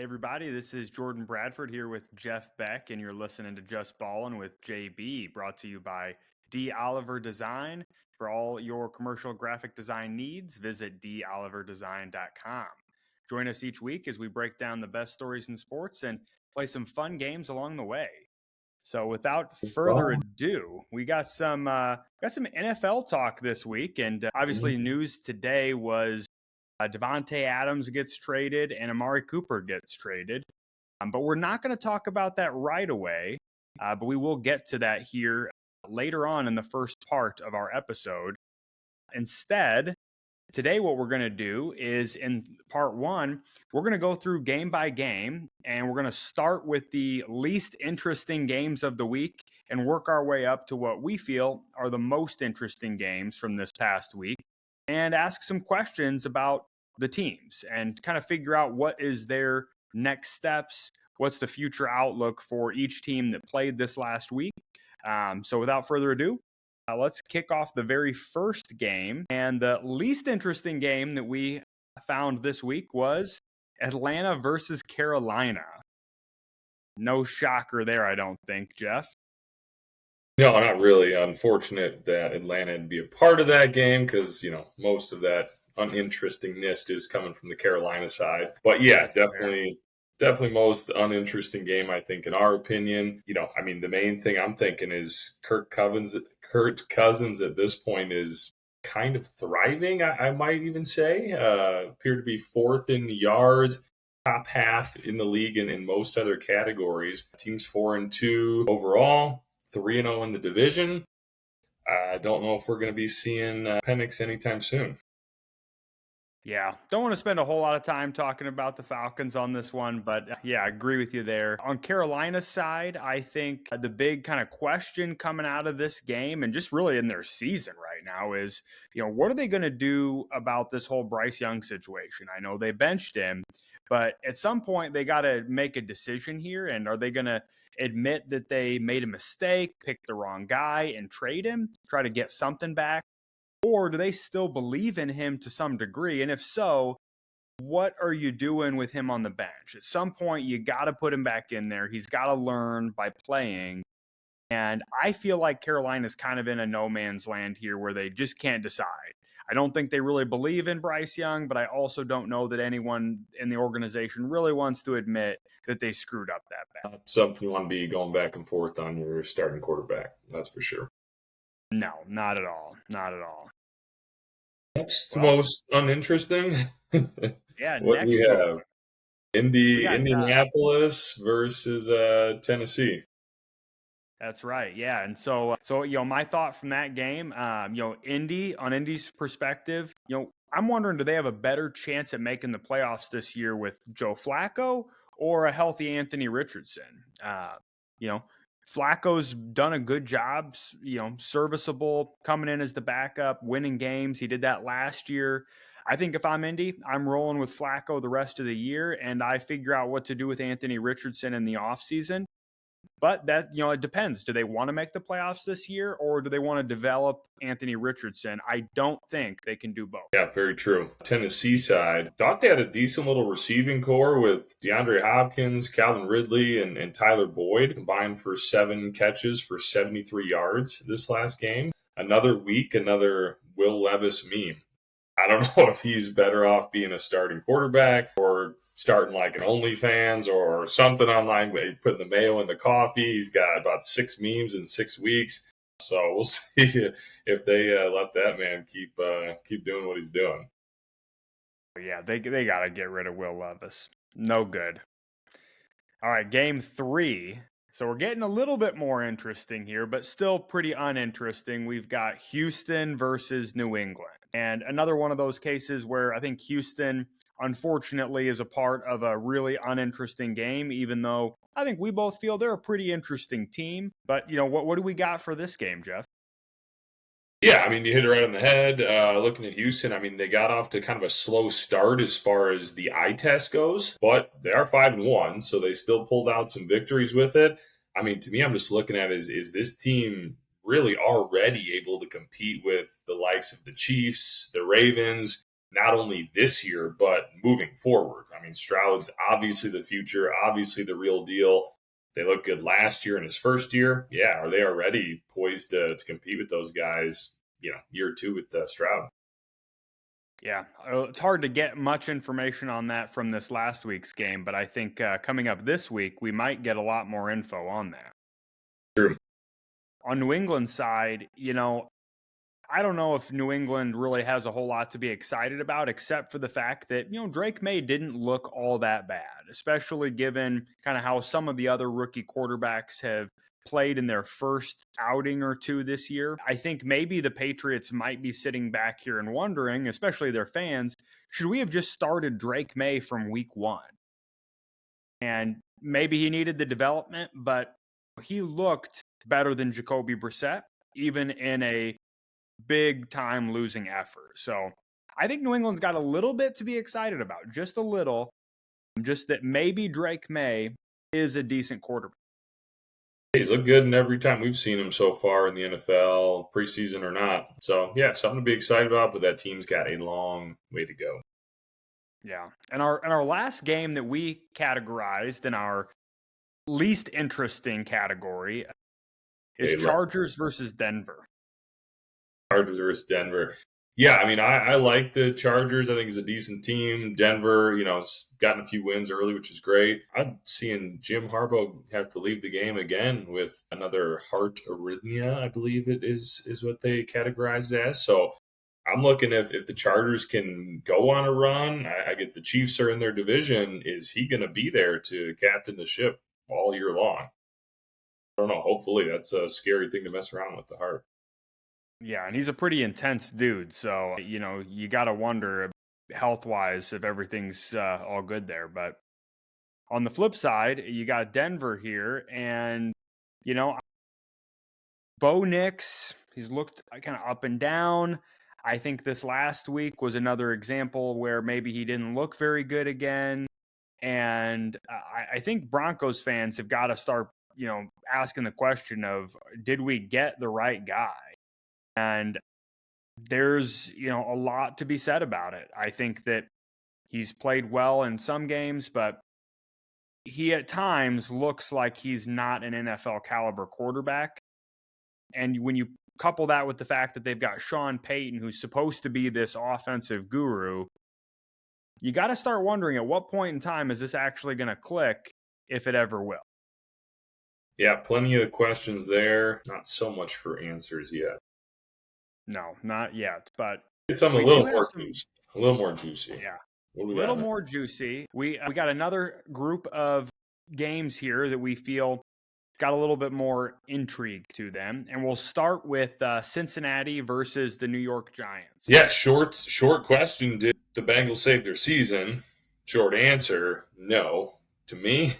Hey everybody, this is Jordan Bradford here with Jeff Beck, and you're listening to Just Ballin' with JB, brought to you by D. Oliver Design. For all your commercial graphic design needs, visit doliverdesign.com. Join us each week as we break down the best stories in sports and play some fun games along the way. So without further ado, we got some NFL talk this week, and obviously news today was Devontae Adams gets traded and Amari Cooper gets traded. But we're not going to talk about that right away, but we will get to that here later on in the first part of our episode. Instead, today what we're going to do is in part one, we're going to go through game by game, and we're going to start with the least interesting games of the week and work our way up to what we feel are the most interesting games from this past week, and ask some questions about the teams and kind of figure out what is their next steps, what's the future outlook for each team that played this last week. So without further ado, let's kick off the very first game. And the least interesting game that we found this week was Atlanta versus Carolina. No shocker there, I don't think, Jeff. No, not really. Unfortunate that Atlanta would be a part of that game because, most of that uninterestingness is coming from the Carolina side. But yeah, definitely most uninteresting game, I think, in our opinion. The main thing I'm thinking is Kirk Cousins at this point is kind of thriving, I might even say. Appear to be fourth in yards, top half in the league and in most other categories. Team's 4-2 overall, 3-0 in the division. I don't know if we're going to be seeing Penix anytime soon. Yeah, don't want to spend a whole lot of time talking about the Falcons on this one, but yeah, I agree with you there. On Carolina's side, I think the big kind of question coming out of this game and just really in their season right now is, what are they going to do about this whole Bryce Young situation? I know they benched him, but at some point they got to make a decision here. And are they going to admit that they made a mistake, picked the wrong guy and trade him, try to get something back? Or do they still believe in him to some degree? And if so, what are you doing with him on the bench? At some point, you got to put him back in there. He's got to learn by playing. And I feel like Carolina's kind of in a no man's land here where they just can't decide. I don't think they really believe in Bryce Young, but I also don't know that anyone in the organization really wants to admit that they screwed up that bad. Not something you want to be going back and forth on your starting quarterback. That's for sure. No, not at all. Not at all. That's the most uninteresting. Yeah, what next we have. Indianapolis versus Tennessee. That's right. Yeah. And so my thought from that game, Indy's perspective, I'm wondering, do they have a better chance at making the playoffs this year with Joe Flacco or a healthy Anthony Richardson? Flacco's done a good job, serviceable, coming in as the backup, winning games. He did that last year. I think if I'm Indy, I'm rolling with Flacco the rest of the year, and I figure out what to do with Anthony Richardson in the offseason. But that, it depends. Do they want to make the playoffs this year, or do they want to develop Anthony Richardson? I don't think they can do both. Yeah, very true. Tennessee side, thought they had a decent little receiving core with DeAndre Hopkins, Calvin Ridley, and Tyler Boyd combined for 7 catches for 73 yards this last game. Another week, another Will Levis meme. I don't know if he's better off being a starting quarterback or starting like an OnlyFans or something online, putting the mayo in the coffee. He's got about 6 memes in 6 weeks. So we'll see if they let that man keep doing what he's doing. Yeah, they got to get rid of Will Levis. No good. All right, game 3. So we're getting a little bit more interesting here, but still pretty uninteresting. We've got Houston versus New England. And another one of those cases where I think Houston, unfortunately, is a part of a really uninteresting game, even though I think we both feel they're a pretty interesting team. But, what do we got for this game, Jeff? Yeah, you hit it right on the head. Looking at Houston, they got off to kind of a slow start as far as the eye test goes, but they are 5-1, so they still pulled out some victories with it. To me, I'm just looking at is this team really already able to compete with the likes of the Chiefs, the Ravens, not only this year, but moving forward. I mean, Stroud's obviously the future, obviously the real deal. They looked good last year in his first year. Yeah, are they already poised to compete with those guys, year two with Stroud? Yeah, it's hard to get much information on that from this last week's game, but I think coming up this week, we might get a lot more info on that. True. On New England's side, I don't know if New England really has a whole lot to be excited about, except for the fact that, Drake May didn't look all that bad, especially given kind of how some of the other rookie quarterbacks have played in their first outing or two this year. I think maybe the Patriots might be sitting back here and wondering, especially their fans, should we have just started Drake May from week one? And maybe he needed the development, but he looked better than Jacoby Brissett, even in a big time losing effort. So I think New England's got a little bit to be excited about, just a little, just that maybe Drake May is a decent quarterback. He's looked good in every time we've seen him so far in the NFL, preseason or not. So, yeah, something to be excited about, but that team's got a long way to go. Yeah. And our last game that we categorized in our least interesting category is Chargers versus Denver. Chargers versus Denver. Yeah, I mean, I like the Chargers. I think it's a decent team. Denver, it's gotten a few wins early, which is great. I'm seeing Jim Harbaugh have to leave the game again with another heart arrhythmia, I believe it is what they categorized it as. So I'm looking if the Chargers can go on a run. I get the Chiefs are in their division. Is he going to be there to captain the ship all year long? I don't know. Hopefully, that's a scary thing to mess around with the heart. Yeah, and he's a pretty intense dude. So, you got to wonder health-wise if everything's all good there. But on the flip side, you got Denver here. And, Bo Nix, he's looked kind of up and down. I think this last week was another example where maybe he didn't look very good again. And I think Broncos fans have got to start, asking the question of, did we get the right guy? And there's, a lot to be said about it. I think that he's played well in some games, but he at times looks like he's not an NFL caliber quarterback. And when you couple that with the fact that they've got Sean Payton, who's supposed to be this offensive guru, you got to start wondering at what point in time is this actually going to click, if it ever will. Yeah, plenty of questions there. Not so much for answers yet. No, not yet, but it's something a little more juicy. Yeah, a little more juicy. We got another group of games here that we feel got a little bit more intrigue to them, and we'll start with Cincinnati versus the New York Giants. Yeah, short question. Did the Bengals save their season? Short answer, no. To me,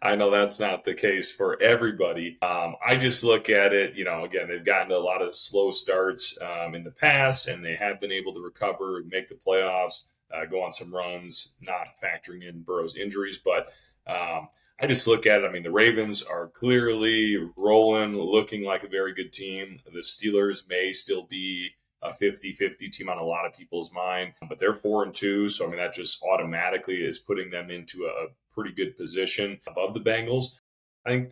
I know that's not the case for everybody. I just look at it, again, they've gotten a lot of slow starts in the past, and they have been able to recover, make the playoffs, go on some runs, not factoring in Burrow's injuries. But I just look at it. I mean, the Ravens are clearly rolling, looking like a very good team. The Steelers may still be a 50-50 team on a lot of people's mind, but they're 4-2. So, I mean, that just automatically is putting them into a pretty good position above the Bengals. I think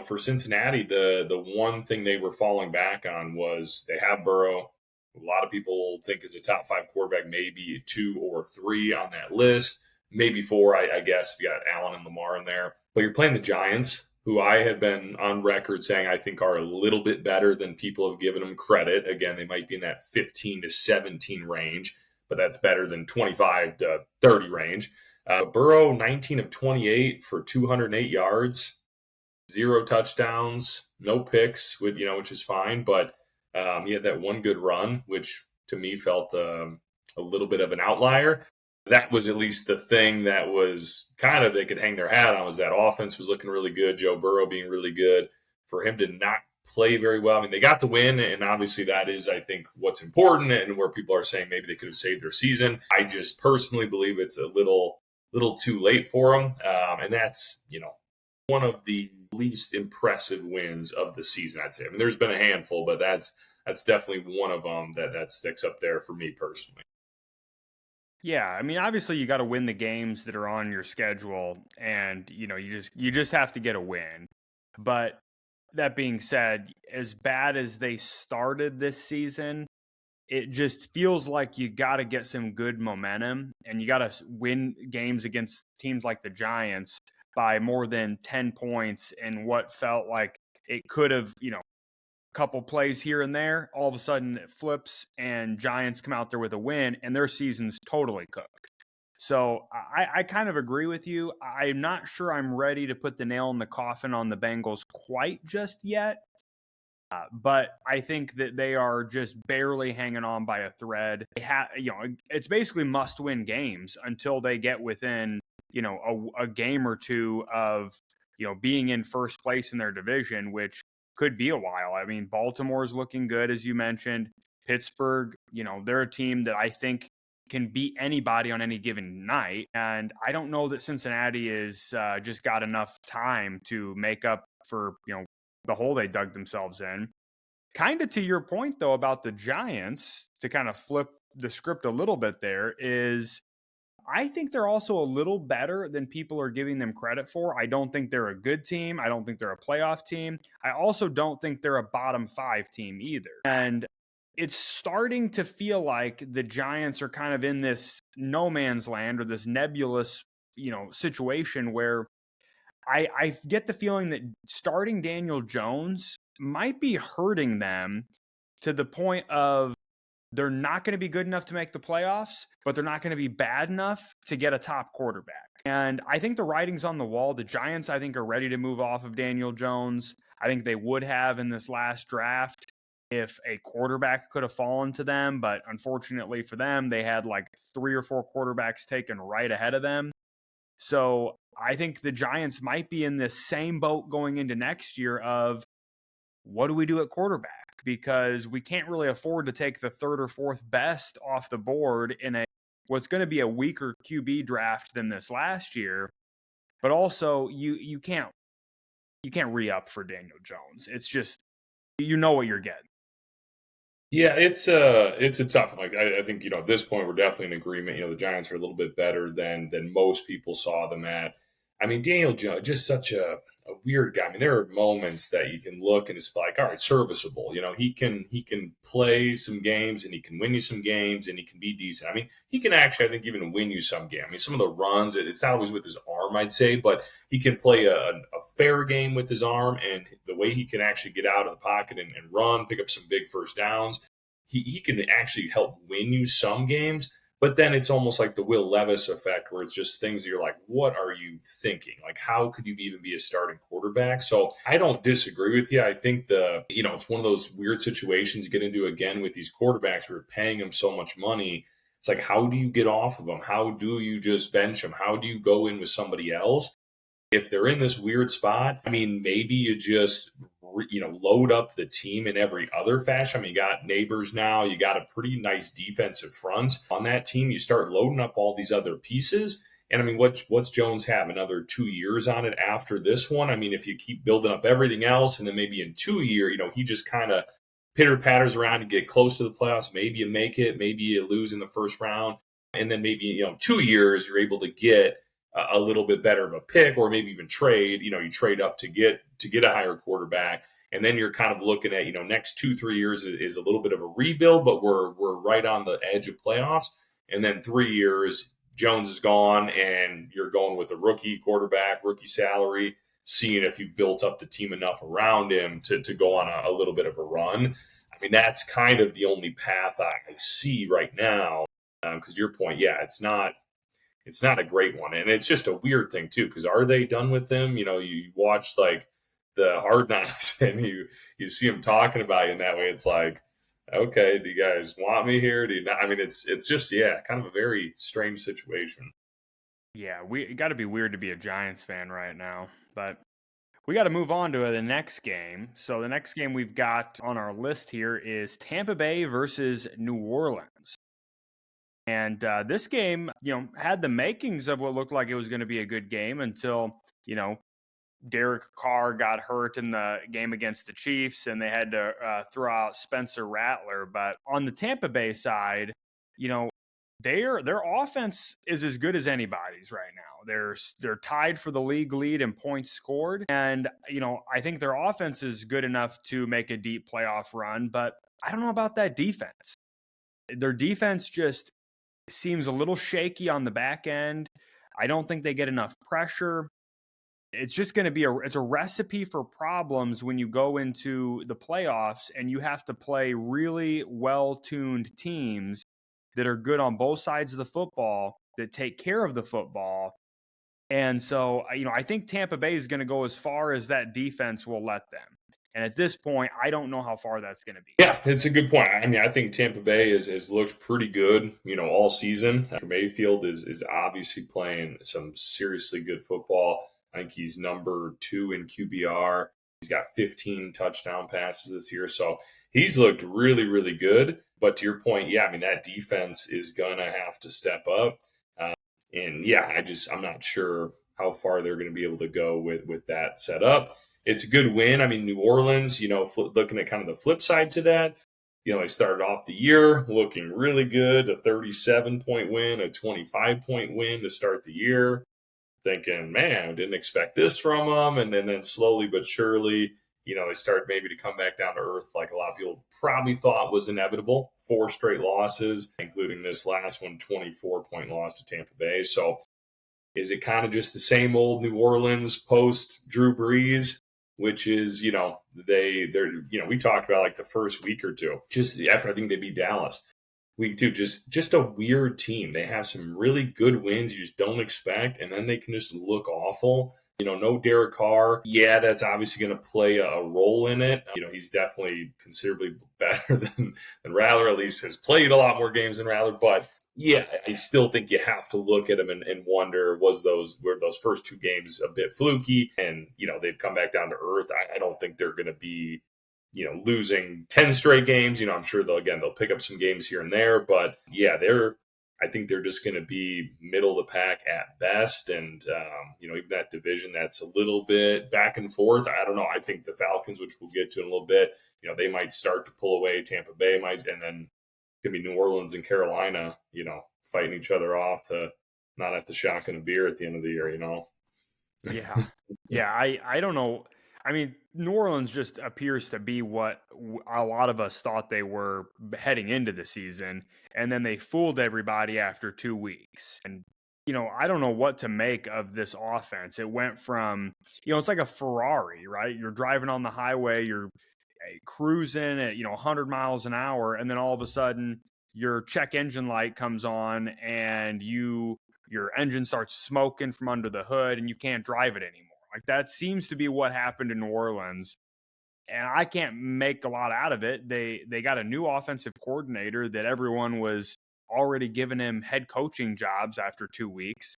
for Cincinnati, the one thing they were falling back on was they have Burrow. A lot of people think is a top 5 quarterback, maybe 2 or 3 on that list, maybe 4, I guess, if you got Allen and Lamar in there. But you're playing the Giants, who I have been on record saying I think are a little bit better than people have given them credit. Again, they might be in that 15 to 17 range, but that's better than 25 to 30 range. Burrow, 19 of 28 for 208 yards, 0 touchdowns, no picks, which is fine. But he had that one good run, which to me felt a little bit of an outlier. That was at least the thing that was kind of they could hang their hat on, was that offense was looking really good, Joe Burrow being really good. For him to not play very well, I mean, they got the win, and obviously that is, I think, what's important and where people are saying maybe they could have saved their season. I just personally believe it's a little too late for them, and that's, one of the least impressive wins of the season, I'd say. I mean, there's been a handful, but that's definitely one of them that sticks up there for me personally. Yeah, I mean, obviously you got to win the games that are on your schedule, and you just have to get a win. But that being said, as bad as they started this season, it just feels like you got to get some good momentum, and you got to win games against teams like the Giants by more than 10 points in what felt like it could have, couple plays here and there, all of a sudden it flips and Giants come out there with a win and their season's totally cooked. So I kind of agree with you. I'm not sure I'm ready to put the nail in the coffin on the Bengals quite just yet. But I think that they are just barely hanging on by a thread. It's basically must-win games until they get within, a game or two of, being in first place in their division, which could be a while. I mean, Baltimore's looking good, as you mentioned. Pittsburgh, they're a team that I think can beat anybody on any given night. And I don't know that Cincinnati is just got enough time to make up for, the hole they dug themselves in. Kind of to your point, though, about the Giants, to kind of flip the script a little bit there, is I think they're also a little better than people are giving them credit for. I don't think they're a good team. I don't think they're a playoff team. I also don't think they're a bottom five team either. And it's starting to feel like the Giants are kind of in this no man's land or this nebulous, situation where I get the feeling that starting Daniel Jones might be hurting them to the point of they're not going to be good enough to make the playoffs, but they're not going to be bad enough to get a top quarterback. And I think the writing's on the wall. The Giants, I think, are ready to move off of Daniel Jones. I think they would have in this last draft if a quarterback could have fallen to them. But unfortunately for them, they had like 3 or 4 quarterbacks taken right ahead of them. So I think the Giants might be in this same boat going into next year of what do we do at quarterback? Because we can't really afford to take the third or fourth best off the board in what's going to be a weaker QB draft than this last year. But also you can't re-up for Daniel Jones. It's just what you're getting. Yeah, it's a tough one. Like I think at this point we're definitely in agreement. The Giants are a little bit better than most people saw them at. I mean, Daniel Jones just such a weird guy. I mean, there are moments that you can look and it's like, all right, serviceable. He can play some games and he can win you some games and he can be decent. I mean, he can actually, I think, even win you some game. I mean, some of the runs, it's not always with his arm, I'd say, but he can play a fair game with his arm, and the way he can actually get out of the pocket and run, pick up some big first downs. He can actually help win you some games. But then it's almost like the Will Levis effect, where it's just things that you're like, what are you thinking? Like, how could you even be a starting quarterback? So I don't disagree with you. I think it's one of those weird situations you get into again with these quarterbacks who are paying them so much money. It's like, how do you get off of them? How do you just bench them? How do you go in with somebody else? If they're in this weird spot, I mean, maybe you just load up the team in every other fashion. I mean, you got Neighbors now. You got a pretty nice defensive front on that team. You start loading up all these other pieces. And I mean, what's Jones have? Another 2 years on it after this one? I mean, if you keep building up everything else, and then maybe in 2 years, he just kind of pitter patters around to get close to the playoffs. Maybe you make it. Maybe you lose in the first round. And then maybe, 2 years, you're able to get a little bit better of a pick, or maybe even trade. You trade up to get a higher quarterback, and then you're kind of looking at next 2-3 years is a little bit of a rebuild, but we're right on the edge of playoffs. And then 3 years, Jones is gone, and you're going with a rookie quarterback, rookie salary, seeing if you built up the team enough around him to go on a little bit of a run. I mean, that's kind of the only path I see right now. Because to your point, yeah, it's not a great one. And it's just a weird thing too, because are they done with him? You watch like the Hard Knocks and you see him talking about you in that way. It's like, okay, do you guys want me here? Do you not? I mean, it's just, yeah, kind of a very strange situation. Yeah, it got to be weird to be a Giants fan right now, but we got to move on to the next game. So the next game we've got on our list here is Tampa Bay versus New Orleans. And this game, had the makings of what looked like it was going to be a good game until, Derek Carr got hurt in the game against the Chiefs and they had to throw out Spencer Rattler. But on the Tampa Bay side, their offense is as good as anybody's right now. They're tied for the league lead in points scored, and I think their offense is good enough to make a deep playoff run. But I don't know about that defense. Their defense just seems a little shaky on the back end. I don't think they get enough pressure. It's just going to be it's a recipe for problems when you go into the playoffs and you have to play really well-tuned teams that are good on both sides of the football, that take care of the football. And so, I think Tampa Bay is going to go as far as that defense will let them. And at this point, I don't know how far that's going to be. Yeah, it's a good point. I mean, I think Tampa Bay has looked pretty good, all season. Mayfield is obviously playing some seriously good football. I think he's number 2 in QBR. He's got 15 touchdown passes this year. So he's looked really, really good. But to your point, yeah, I mean, that defense is going to have to step up. And yeah, I'm not sure how far they're going to be able to go with that set up. It's a good win. I mean, New Orleans, looking at kind of the flip side to that, they started off the year looking really good, a 37-point win, a 25-point win to start the year. Thinking, man, I didn't expect this from them. And then slowly but surely, they started maybe to come back down to earth like a lot of people probably thought was inevitable. 4 straight losses, including this last one, 24-point loss to Tampa Bay. So is it kind of just the same old New Orleans post Drew Brees, which is, we talked about like the first week or two, just after I think they beat Dallas. Week 2, just a weird team. They have some really good wins you just don't expect, and then they can just look awful. No Derek Carr. Yeah, that's obviously going to play a role in it. He's definitely considerably better than Rattler, at least has played a lot more games than Rattler. But yeah, I still think you have to look at him and wonder, were those first 2 games a bit fluky? And, they've come back down to earth. I don't think they're going to be losing 10 straight games. I'm sure they'll pick up some games here and there, but yeah, I think they're just going to be middle of the pack at best. And, even that division, that's a little bit back and forth. I don't know. I think the Falcons, which we'll get to in a little bit, they might start to pull away. Tampa Bay might, and then it's going to be New Orleans and Carolina, fighting each other off to not have to shotgun a beer at the end of the year, Yeah. Yeah. I don't know. I mean, New Orleans just appears to be what a lot of us thought they were heading into the season, and then they fooled everybody after 2 weeks. And, I don't know what to make of this offense. It went from, it's like a Ferrari, right? You're driving on the highway, you're cruising at, 100 miles an hour, and then all of a sudden your check engine light comes on and your engine starts smoking from under the hood and you can't drive it anymore. Like, that seems to be what happened in New Orleans, and I can't make a lot out of it. They got a new offensive coordinator that everyone was already giving him head coaching jobs after 2 weeks,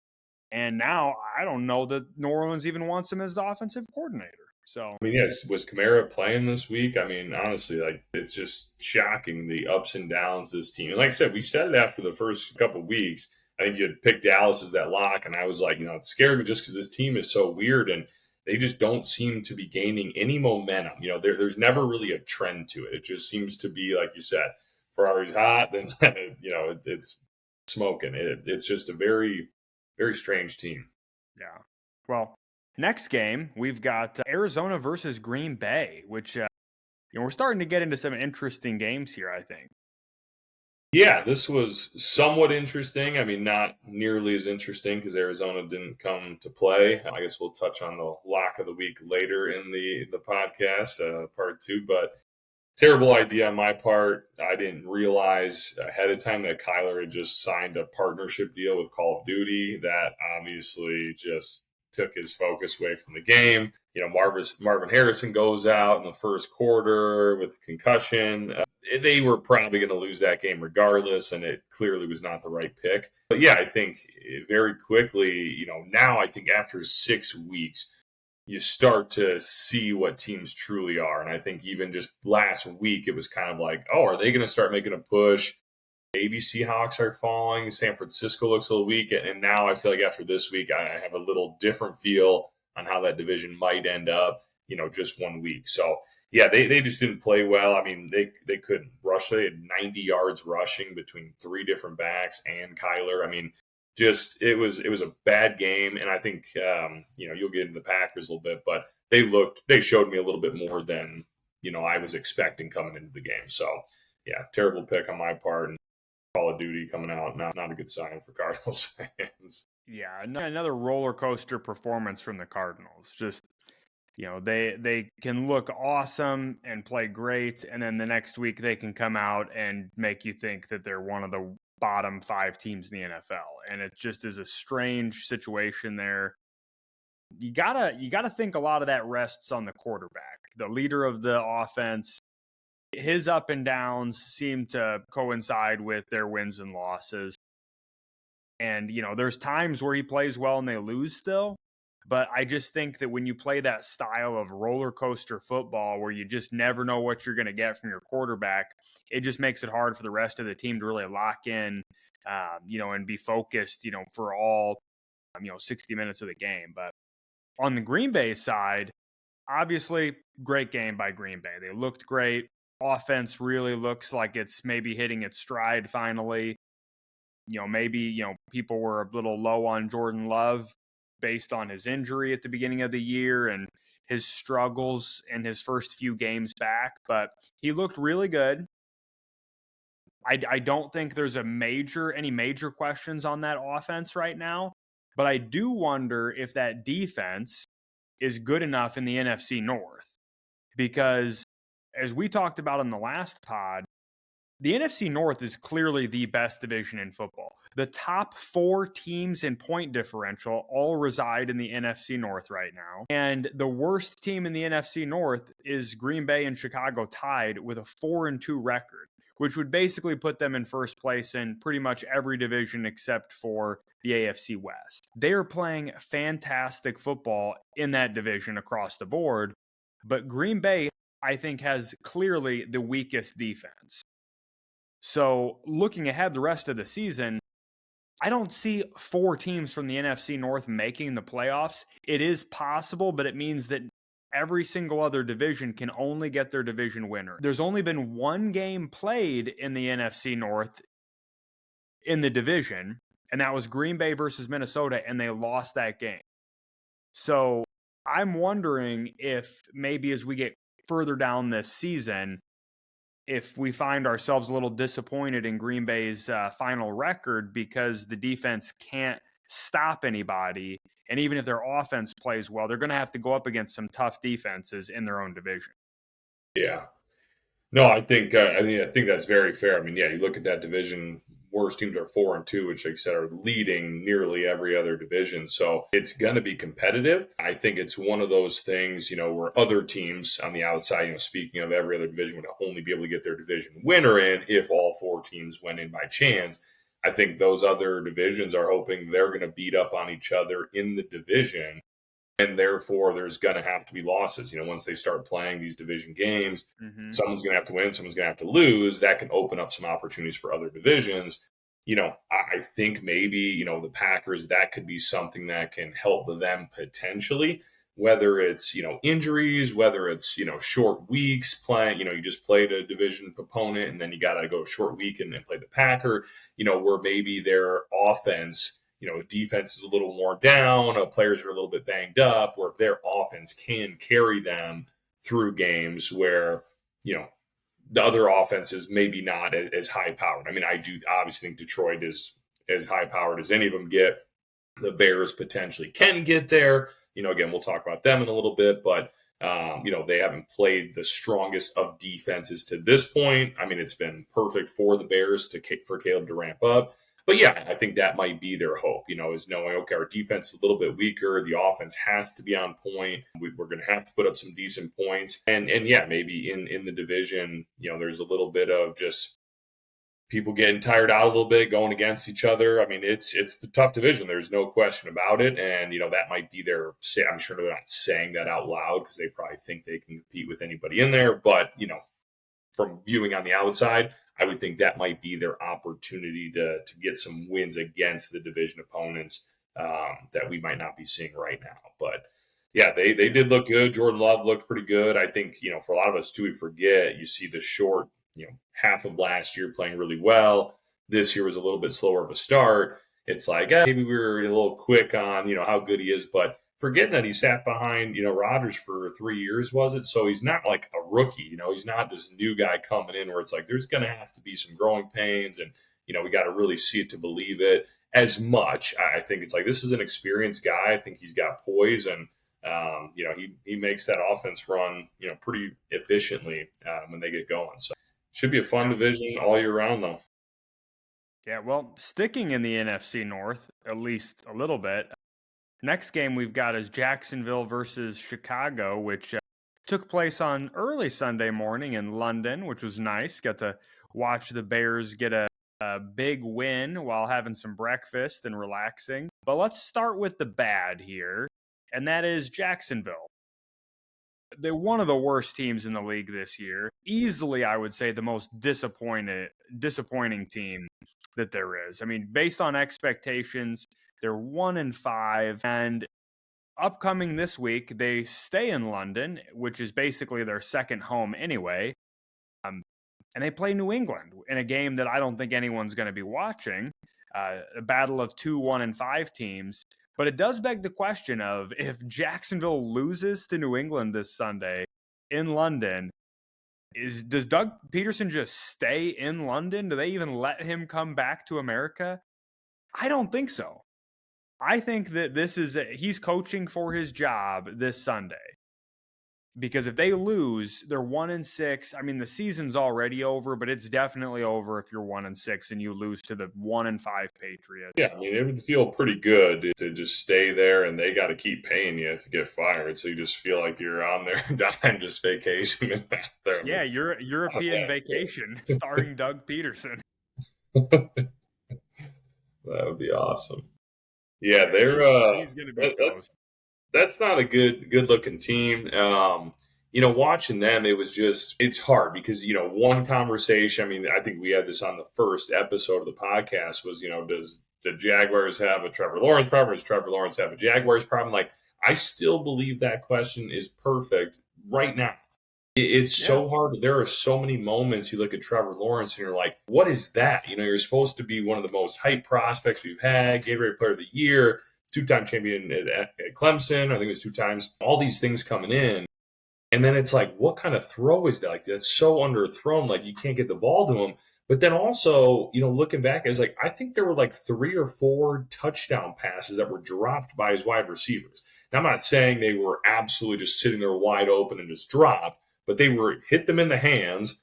and now I don't know that New Orleans even wants him as the offensive coordinator. So, I mean, yes, was Kamara playing this week? I mean, honestly, like, it's just shocking the ups and downs of this team. And like I said, we said it after the first couple of weeks. I think you had picked Dallas as that lock, and I was like, it scared me just because this team is so weird, and they just don't seem to be gaining any momentum. There's never really a trend to it. It just seems to be, like you said, Ferrari's hot, then it's smoking. It's just a very, very strange team. Yeah. Well, next game we've got Arizona versus Green Bay, which we're starting to get into some interesting games here, I think. Yeah, this was somewhat interesting. I mean, not nearly as interesting because Arizona didn't come to play. I guess we'll touch on the lock of the week later in the podcast, part 2. But terrible idea on my part. I didn't realize ahead of time that Kyler had just signed a partnership deal with Call of Duty. That obviously just took his focus away from the game. Marvin Harrison goes out in the first quarter with a concussion. They were probably going to lose that game regardless, and it clearly was not the right pick. But yeah, I think very quickly, now I think after 6 weeks, you start to see what teams truly are. And I think even just last week, it was kind of like, oh, are they going to start making a push? Maybe Seahawks are falling. San Francisco looks a little weak. And now I feel like after this week, I have a little different feel on how that division might end up. just 1 week. So yeah, they just didn't play well. I mean, they couldn't rush. They had 90 yards rushing between 3 different backs and Kyler. I mean, just it was a bad game. And I think you'll get into the Packers a little bit, but they showed me a little bit more than I was expecting coming into the game. So yeah, terrible pick on my part. And Call of Duty coming out, not a good sign for Cardinals fans. Yeah, another roller coaster performance from the Cardinals. Just they can look awesome and play great, and then the next week they can come out and make you think that they're one of the bottom 5 teams in the NFL, and it just is a strange situation there. You gotta think a lot of that rests on the quarterback, the leader of the offense. His up and downs seem to coincide with their wins and losses. And, there's times where he plays well and they lose still. But I just think that when you play that style of roller coaster football where you just never know what you're going to get from your quarterback, it just makes it hard for the rest of the team to really lock in, and be focused, for all, 60 minutes of the game. But on the Green Bay side, obviously, great game by Green Bay. They looked great. Offense really looks like it's maybe hitting its stride finally. Maybe, people were a little low on Jordan Love based on his injury at the beginning of the year and his struggles in his first few games back, but he looked really good. I don't think there's any major questions on that offense right now, but I do wonder if that defense is good enough in the NFC North, because as we talked about in the last pod, the NFC North is clearly the best division in football. The top 4 teams in point differential all reside in the NFC North right now. And the worst team in the NFC North is Green Bay and Chicago tied with a 4-2 record, which would basically put them in first place in pretty much every division except for the AFC West. They are playing fantastic football in that division across the board, but Green Bay, I think, has clearly the weakest defense. So looking ahead the rest of the season, I don't see 4 teams from the NFC North making the playoffs. It is possible, but it means that every single other division can only get their division winner. There's only been 1 game played in the NFC North in the division, and that was Green Bay versus Minnesota, and they lost that game. So I'm wondering if maybe as we get further down this season, if we find ourselves a little disappointed in Green Bay's final record because the defense can't stop anybody. And even if their offense plays well, they're going to have to go up against some tough defenses in their own division. Yeah. No, I think that's very fair. I mean, yeah, you look at that division, worst teams are 4-2, which, like I said, are leading nearly every other division. So it's going to be competitive. I think it's one of those things, where other teams on the outside, speaking of every other division, would only be able to get their division winner in if all 4 teams went in by chance. I think those other divisions are hoping they're going to beat up on each other in the division. And therefore, there's going to have to be losses. Once they start playing these division games, someone's going to have to win, someone's going to have to lose. That can open up some opportunities for other divisions. I think maybe, the Packers, that could be something that can help them potentially, whether it's, injuries, whether it's, short weeks playing, you just played a division opponent and then you got to go a short week and then play the Packer, where maybe their offense, defense is a little more down, players are a little bit banged up, or if their offense can carry them through games where, the other offenses maybe not as high powered. I mean, I do obviously think Detroit is as high powered as any of them get. The Bears potentially can get there. Again, we'll talk about them in a little bit, but they haven't played the strongest of defenses to this point. I mean, it's been perfect for the Bears for Caleb to ramp up. But yeah, I think that might be their hope, is knowing, okay, our defense is a little bit weaker. The offense has to be on point. We're going to have to put up some decent points. And yeah, maybe in the division, there's a little bit of just people getting tired out a little bit, going against each other. I mean, it's the tough division. There's no question about it. And, that might be I'm sure they're not saying that out loud because they probably think they can compete with anybody in there. But, from viewing on the outside, I would think that might be their opportunity to get some wins against the division opponents that we might not be seeing right now. But Yeah, they did look good. Jordan Love looked pretty good. I think, for a lot of us too, we forget, you see the short, half of last year playing really well. This year was a little bit slower of a start. It's like, maybe we were a little quick on, how good he is, but forgetting that he sat behind, Rodgers for 3 years, was it? So he's not like a rookie, he's not this new guy coming in where it's like, there's going to have to be some growing pains and, we got to really see it to believe it as much. I think it's like, this is an experienced guy. I think he's got poise and, he makes that offense run, pretty efficiently when they get going. So should be a fun division all year round, though. Yeah, well, sticking in the NFC North, at least a little bit, next game we've got is Jacksonville versus Chicago, which took place on early Sunday morning in London, which was nice. Got to watch the Bears get a big win while having some breakfast and relaxing. But let's start with the bad here, and that is Jacksonville. They're one of the worst teams in the league this year. Easily, I would say, the most disappointing team that there is. I mean, based on expectations, they're 1-5, and upcoming this week, they stay in London, which is basically their second home anyway. And they play New England in a game that I don't think anyone's going to be watching, a battle of two 1-5 teams. But it does beg the question of, if Jacksonville loses to New England this Sunday in London, does Doug Peterson just stay in London? Do they even let him come back to America? I don't think so. I think that he's coaching for his job this Sunday. Because if they lose, they're 1-6. I mean, the season's already over, but it's definitely over if you're 1-6 and you lose to the 1-5 Patriots. Yeah, I mean, it would feel pretty good to just stay there, and they got to keep paying you if you get fired. So you just feel like you're on their dime, just vacationing back there. Yeah, European vacation starring Doug Peterson. That would be awesome. Yeah, he's going to be close. That's not a good looking team. Watching them, it's hard because, one conversation, I mean, I think we had this on the first episode of the podcast was, does the Jaguars have a Trevor Lawrence problem or does Trevor Lawrence have a Jaguars problem? Like, I still believe that question is perfect right now. It's so hard. There are so many moments you look at Trevor Lawrence and you're like, what is that? You're supposed to be one of the most hyped prospects we've had, Gatorade Player of the Year, two-time champion at Clemson. I think it was 2 times. All these things coming in. And then it's like, what kind of throw is that? Like, that's so underthrown. Like, you can't get the ball to him. But then also, looking back, I was like, I think there were like 3 or 4 touchdown passes that were dropped by his wide receivers. Now, I'm not saying they were absolutely just sitting there wide open and just dropped, but they hit them in the hands.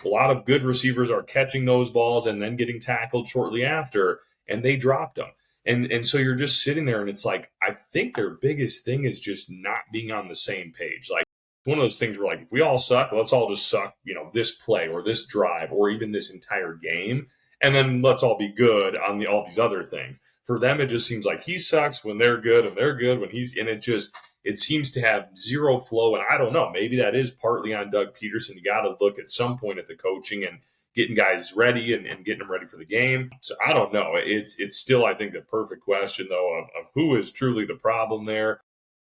A lot of good receivers are catching those balls and then getting tackled shortly after, and they dropped them. And so you're just sitting there, and it's like, I think their biggest thing is just not being on the same page. Like, one of those things where, like, if we all suck, let's all just suck, this play or this drive or even this entire game, and then let's all be good on all these other things. For them, it just seems like he sucks when they're good and they're good when he's in. It seems to have zero flow, and I don't know. Maybe that is partly on Doug Peterson. You got to look at some point at the coaching and getting guys ready and getting them ready for the game. So I don't know. It's still, I think, the perfect question, though, of who is truly the problem there,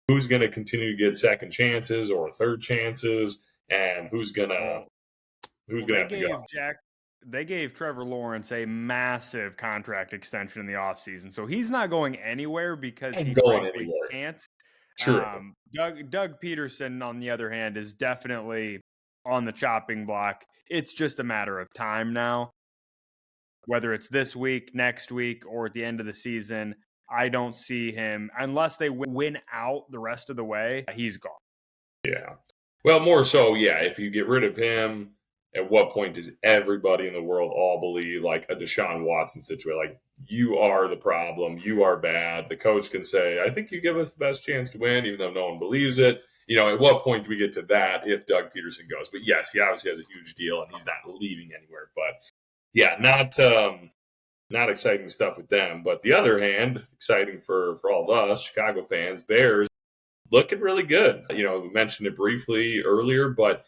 who's going to continue to get second chances or third chances, and who's going to have to go. They gave Trevor Lawrence a massive contract extension in the offseason, so he's not going anywhere because he frankly can't. True. Doug Peterson, on the other hand, is definitely on the chopping block. It's just a matter of time now. Whether it's this week, next week, or at the end of the season, I don't see him, unless they win out the rest of the way, he's gone. Yeah. Well, more so, yeah, if you get rid of him, at what point does everybody in the world all believe, like a Deshaun Watson situation, like, you are the problem, you are bad. The coach can say, I think you give us the best chance to win, even though no one believes it. At what point do we get to that if Doug Peterson goes? But yes, he obviously has a huge deal, and he's not leaving anywhere. But yeah, not exciting stuff with them. But the other hand, exciting for all of us, Chicago fans, Bears, looking really good. We mentioned it briefly earlier, but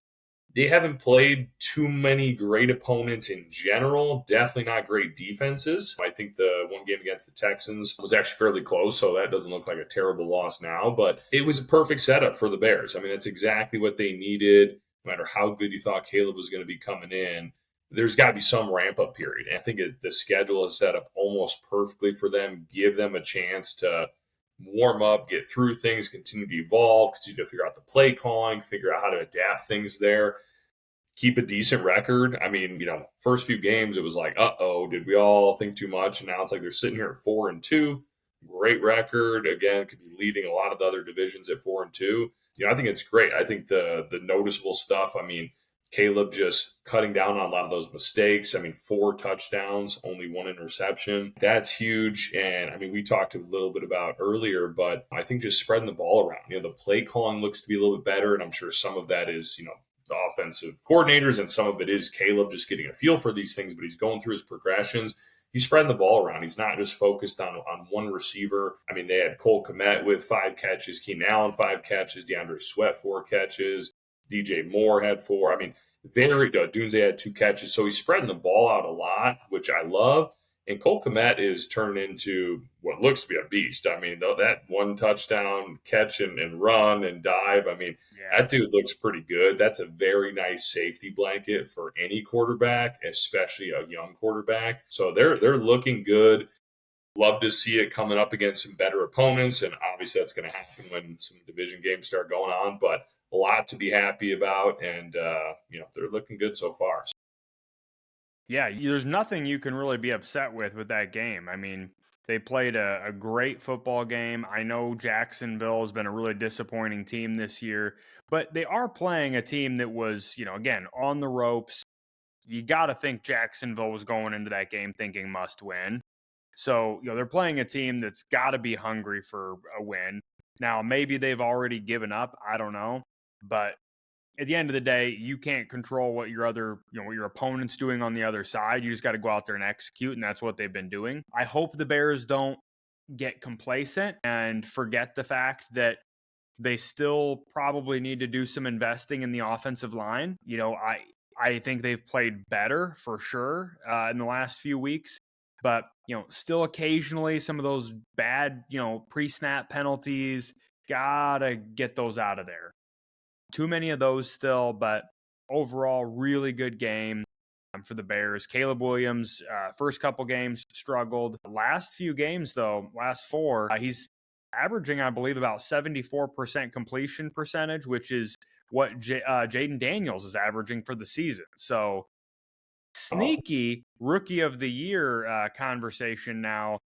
they haven't played too many great opponents in general. Definitely not great defenses. I think the one game against the Texans was actually fairly close, so that doesn't look like a terrible loss now. But it was a perfect setup for the Bears. I mean, that's exactly what they needed. No matter how good you thought Caleb was going to be coming in, there's got to be some ramp up period. And I think the schedule is set up almost perfectly for them, give them a chance to warm up, get through things, continue to evolve, continue to figure out the play calling, figure out how to adapt things there, keep a decent record. I mean, first few games, it was like, uh-oh, did we all think too much? And now it's like they're sitting here at 4-2, great record. Again, could be leading a lot of the other divisions at 4-2. I think it's great. I think the noticeable stuff, I mean, Caleb just cutting down on a lot of those mistakes. I mean, 4 touchdowns, only 1 interception. That's huge. And I mean, we talked a little bit about earlier, but I think just spreading the ball around. The play calling looks to be a little bit better. And I'm sure some of that is, the offensive coordinators, and some of it is Caleb just getting a feel for these things, but he's going through his progressions. He's spreading the ball around. He's not just focused on one receiver. I mean, they had Cole Kmet with 5 catches, Keenan Allen 5 catches, DeAndre Sweat 4 catches, DJ Moore had 4. I mean, Dunze had 2 catches. So he's spreading the ball out a lot, which I love. And Cole Kmet is turning into what looks to be a beast. I mean, that 1 touchdown catch and run and dive, I mean, that dude looks pretty good. That's a very nice safety blanket for any quarterback, especially a young quarterback. So they're looking good. Love to see it coming up against some better opponents. And obviously that's going to happen when some division games start going on. But a lot to be happy about. And, they're looking good so far. Yeah, there's nothing you can really be upset with that game. I mean, they played a great football game. I know Jacksonville has been a really disappointing team this year, but they are playing a team that was, again, on the ropes. You got to think Jacksonville was going into that game thinking must win. So, they're playing a team that's got to be hungry for a win. Now, maybe they've already given up. I don't know. But at the end of the day, you can't control what what your opponent's doing on the other side. You just got to go out there and execute, and that's what they've been doing. I hope the Bears don't get complacent and forget the fact that they still probably need to do some investing in the offensive line. I think they've played better for sure in the last few weeks, but still occasionally some of those bad pre-snap penalties, gotta get those out of there. Too many of those still, but overall, really good game for the Bears. Caleb Williams, first couple games struggled. Last few games, though, last 4, he's averaging, I believe, about 74% completion percentage, which is what Jaden Daniels is averaging for the season. So sneaky rookie of the year conversation now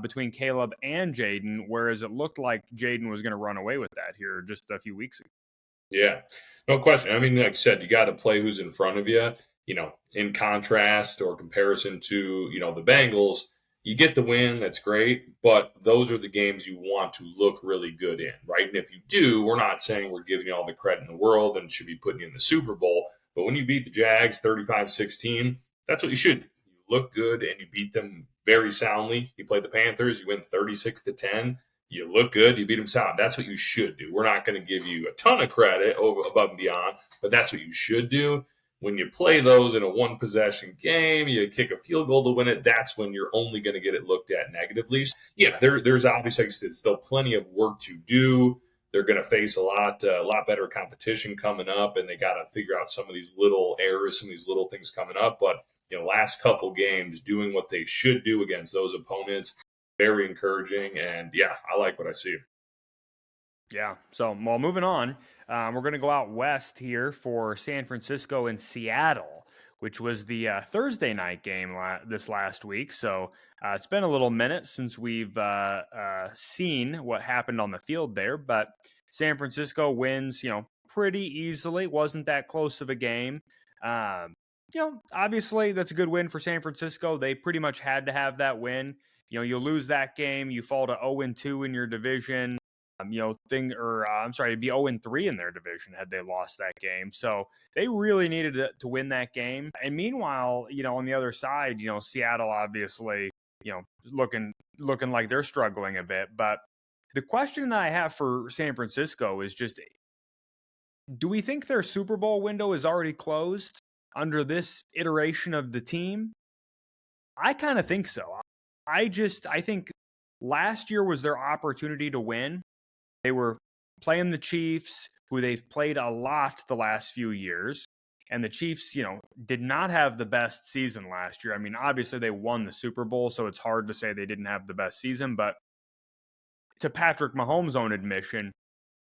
between Caleb and Jaden, whereas it looked like Jaden was going to run away with that here just a few weeks ago. Yeah, no question. I mean, like I said, you got to play who's in front of you. In contrast or comparison to, the Bengals, you get the win. That's great. But those are the games you want to look really good in, right? And if you do, we're not saying we're giving you all the credit in the world and should be putting you in the Super Bowl. But when you beat the Jags 35-16, that's what you should do. You look good and you beat them very soundly. You play the Panthers, you win 36-10. You look good, you beat them sound. That's what you should do. We're not going to give you a ton of credit above and beyond, but that's what you should do. When you play those in a 1-possession game, you kick a field goal to win it, that's when you're only going to get it looked at negatively. So, yeah, there's obviously still plenty of work to do. They're going to face a lot better competition coming up, and they got to figure out some of these little errors, some of these little things coming up. But, last couple games, doing what they should do against those opponents, very encouraging, and yeah, I like what I see. Yeah. So, moving on, we're going to go out west here for San Francisco and Seattle, which was the Thursday night game this last week. So, it's been a little minute since we've seen what happened on the field there, but San Francisco wins, pretty easily. Wasn't that close of a game. Obviously that's a good win for San Francisco. They pretty much had to have that win. You lose that game, you fall to 0-2 in your division. It'd be 0-3 in their division had they lost that game. So they really needed to win that game. And meanwhile, on the other side, Seattle obviously, looking like they're struggling a bit. But the question that I have for San Francisco is just Do we think their Super Bowl window is already closed under this iteration of the team? I kind of think so. I think last year was their opportunity to win. They were playing the Chiefs, who they've played a lot the last few years. And the Chiefs, did not have the best season last year. I mean, obviously they won the Super Bowl, so it's hard to say they didn't have the best season. But to Patrick Mahomes' own admission,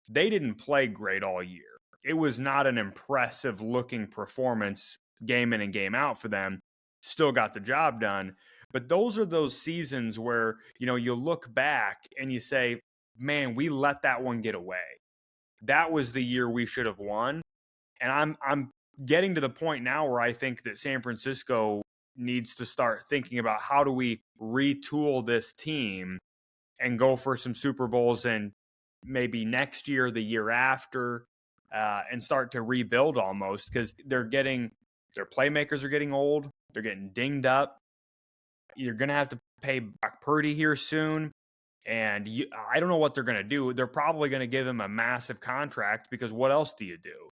they didn't play great all year. It was not an impressive looking performance game in and game out for them. Still got the job done. But those are those seasons where, you look back and you say, man, we let that one get away. That was the year we should have won. And I'm getting to the point now where I think that San Francisco needs to start thinking about how do we retool this team and go for some Super Bowls and maybe next year, the year after, and start to rebuild almost, because their playmakers are getting old. They're getting dinged up. You're going to have to pay Brock Purdy here soon. And I don't know what they're going to do. They're probably going to give him a massive contract, because what else do you do?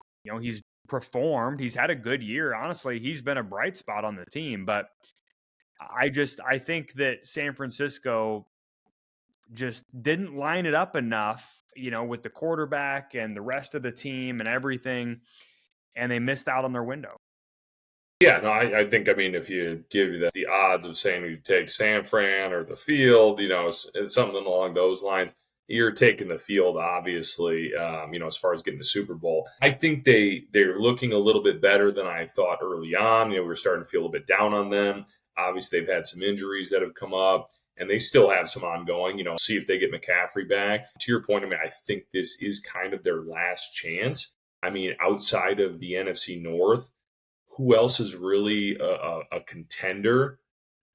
He's performed. He's had a good year. Honestly, he's been a bright spot on the team. But I think that San Francisco just didn't line it up enough, with the quarterback and the rest of the team and everything, and they missed out on their window. Yeah, no, I think, if you give you the odds of saying you take San Fran or the field, it's something along those lines, you're taking the field, obviously, as far as getting the Super Bowl. I think they're looking a little bit better than I thought early on. We were starting to feel a bit down on them. Obviously, they've had some injuries that have come up, and they still have some ongoing, see if they get McCaffrey back. To your point, I think this is kind of their last chance. Outside of the NFC North, who else is really a contender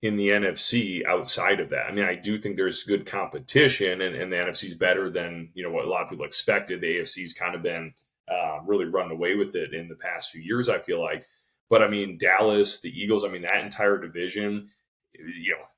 in the NFC outside of that? I do think there's good competition, and the NFC is better than, what a lot of people expected. The AFC's kind of been really run away with it in the past few years, I feel like. But, Dallas, the Eagles, that entire division,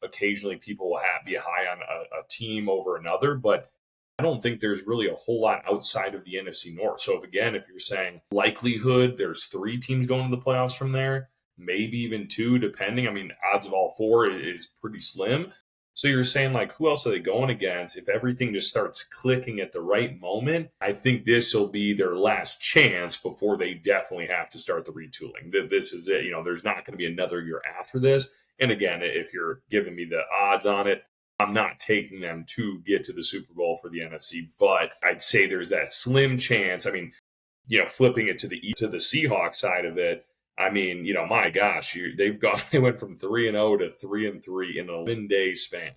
occasionally people will be high on a team over another, but I don't think there's really a whole lot outside of the NFC North. So if you're saying likelihood, there's 3 teams going to the playoffs from there, maybe even 2, depending. Odds of all 4 is pretty slim. So you're saying, who else are they going against? If everything just starts clicking at the right moment, I think this will be their last chance before they definitely have to start the retooling. This is it. There's not going to be another year after this. And again, if you're giving me the odds on it, I'm not taking them to get to the Super Bowl for the NFC, but I'd say there's that slim chance. Flipping it to the Seahawks side of it, my gosh, they went from 3-0 to 3-3 in an 11-day span.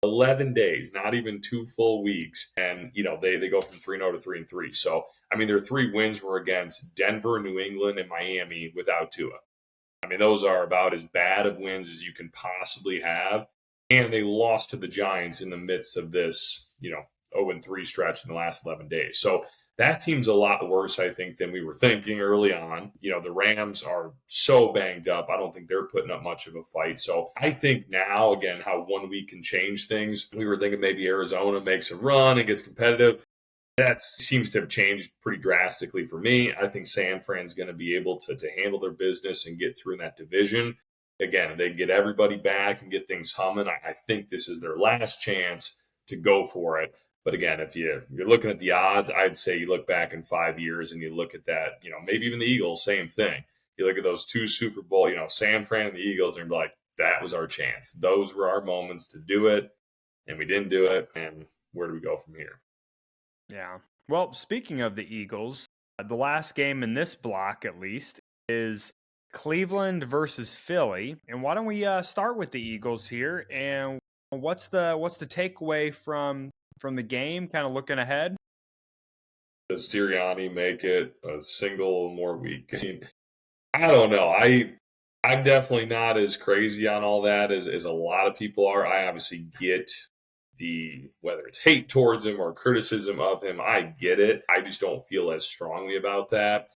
11 days, not even 2 full weeks. And, they go from 3-0 to 3-3. So, their 3 wins were against Denver, New England, and Miami without Tua. Those are about as bad of wins as you can possibly have. And they lost to the Giants in the midst of this, 0-3 stretch in the last 11 days. So that team's a lot worse, I think, than we were thinking early on. The Rams are so banged up. I don't think they're putting up much of a fight. So I think now, again, how 1 week can change things. We were thinking maybe Arizona makes a run and gets competitive. That seems to have changed pretty drastically for me. I think San Fran's going to be able to handle their business and get through in that division. Again, if they get everybody back and get things humming, I think this is their last chance to go for it. But again, if you're looking at the odds, I'd say you look back in 5 years and you look at that, maybe even the Eagles, same thing. You look at those 2 Super Bowl, San Fran and the Eagles, and you're like, that was our chance. Those were our moments to do it, and we didn't do it. And where do we go from here? Yeah. Well, speaking of the Eagles, the last game in this block, at least, is Cleveland versus Philly. And why don't we start with the Eagles here? And what's the takeaway from the game, kind of looking ahead? Does Sirianni make it a single more week? I don't know. I'm definitely not as crazy on all that as a lot of people are. I obviously get whether it's hate towards him or criticism of him, I get it. I just don't feel as strongly about that.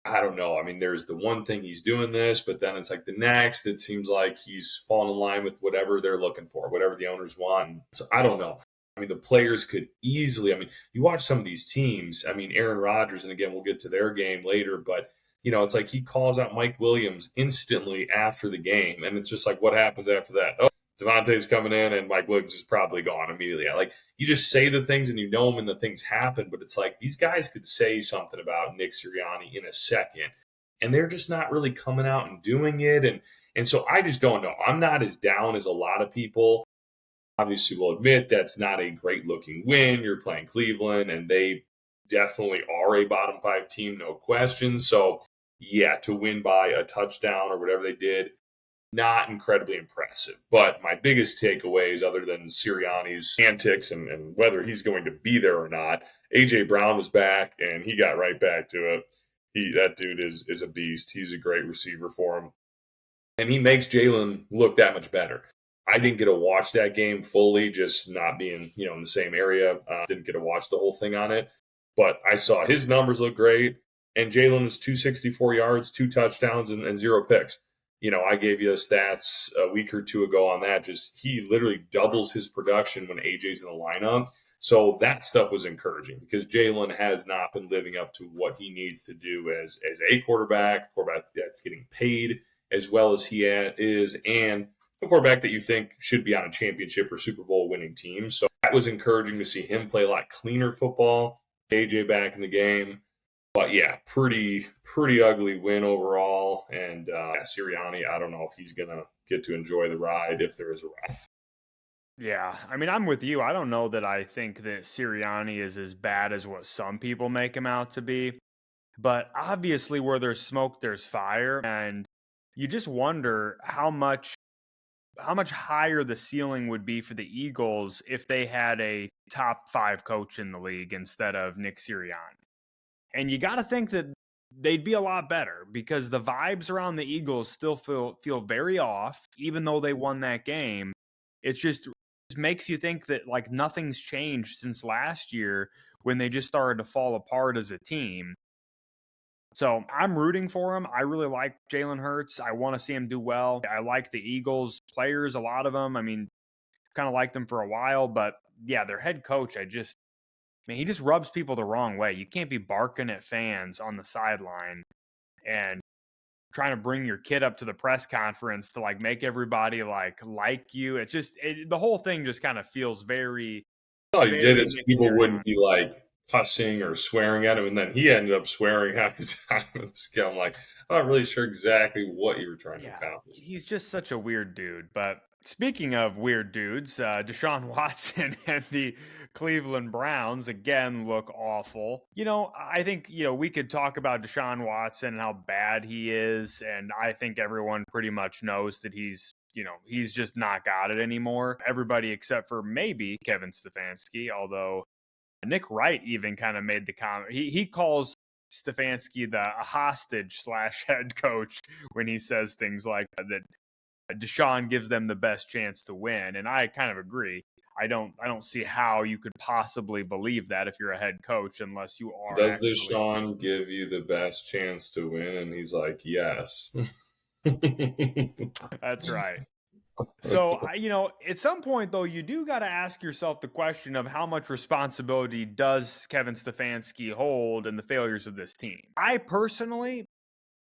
I don't know. There's the one thing he's doing this, but then it's like the next, it seems like he's falling in line with whatever they're looking for, whatever the owners want. So I don't know. I mean, the players could easily, I mean, you watch some of these teams, I mean, Aaron Rodgers, and again, we'll get to their game later, but, it's like he calls out Mike Williams instantly after the game. And it's just like, what happens after that? Oh, Devontae's coming in and Mike Williams is probably gone immediately. Like, you just say the things and you know them and the things happen, but it's like these guys could say something about Nick Sirianni in a second, and they're just not really coming out and doing it. And so I just don't know. I'm not as down as a lot of people. Obviously, will admit that's not a great looking win. You're playing Cleveland, and they definitely are a bottom 5 team, no question. So, yeah, to win by a touchdown or whatever they did, not incredibly impressive. But my biggest takeaways, other than Sirianni's antics and whether he's going to be there or not, A.J. Brown was back, and he got right back to it. That dude is a beast. He's a great receiver for him. And he makes Jalen look that much better. I didn't get to watch that game fully, just not being, in the same area. Didn't get to watch the whole thing on it. But I saw his numbers look great. And Jalen was 264 yards, 2 touchdowns, and 0 picks. I gave you the stats a week or two ago on that. Just he literally doubles his production when AJ's in the lineup. So that stuff was encouraging because Jalen has not been living up to what he needs to do as a quarterback that's getting paid as well as he is, and a quarterback that you think should be on a championship or Super Bowl winning team. So that was encouraging to see him play a lot cleaner football. AJ back in the game. But yeah, pretty ugly win overall. And Sirianni, I don't know if he's going to get to enjoy the ride if there is a ride. Yeah, I mean, I'm with you. I don't know that I think that Sirianni is as bad as what some people make him out to be. But obviously, where there's smoke, there's fire. And you just wonder how much higher the ceiling would be for the Eagles if they had a top 5 coach in the league instead of Nick Sirianni. And you got to think that they'd be a lot better because the vibes around the Eagles still feel very off, even though they won that game. It just makes you think that like nothing's changed since last year when they just started to fall apart as a team. So I'm rooting for him. I really like Jalen Hurts. I want to see him do well. I like the Eagles players, a lot of them. I mean, kind of liked them for a while, but yeah, their head coach, he just rubs people the wrong way. You can't be barking at fans on the sideline and trying to bring your kid up to the press conference to like make everybody like you. It's just the whole thing just kind of feels very. All he did is people wouldn't be like cussing or swearing at him, and then he ended up swearing half the time. I'm like, I'm not really sure exactly what you were trying to accomplish. He's just such a weird dude. But speaking of weird dudes, Deshaun Watson and the Cleveland Browns again look awful. I think, we could talk about Deshaun Watson and how bad he is. And I think everyone pretty much knows that he's just not got it anymore. Everybody except for maybe Kevin Stefanski, although Nick Wright even kind of made the comment. He calls Stefanski the hostage / head coach when he says things like that Deshaun gives them the best chance to win. And I kind of agree. I don't see how you could possibly believe that if you're a head coach unless you are. Does Deshaun give you the best chance to win? And he's like, yes. That's right. So, at some point, though, you do got to ask yourself the question of how much responsibility does Kevin Stefanski hold in the failures of this team? I personally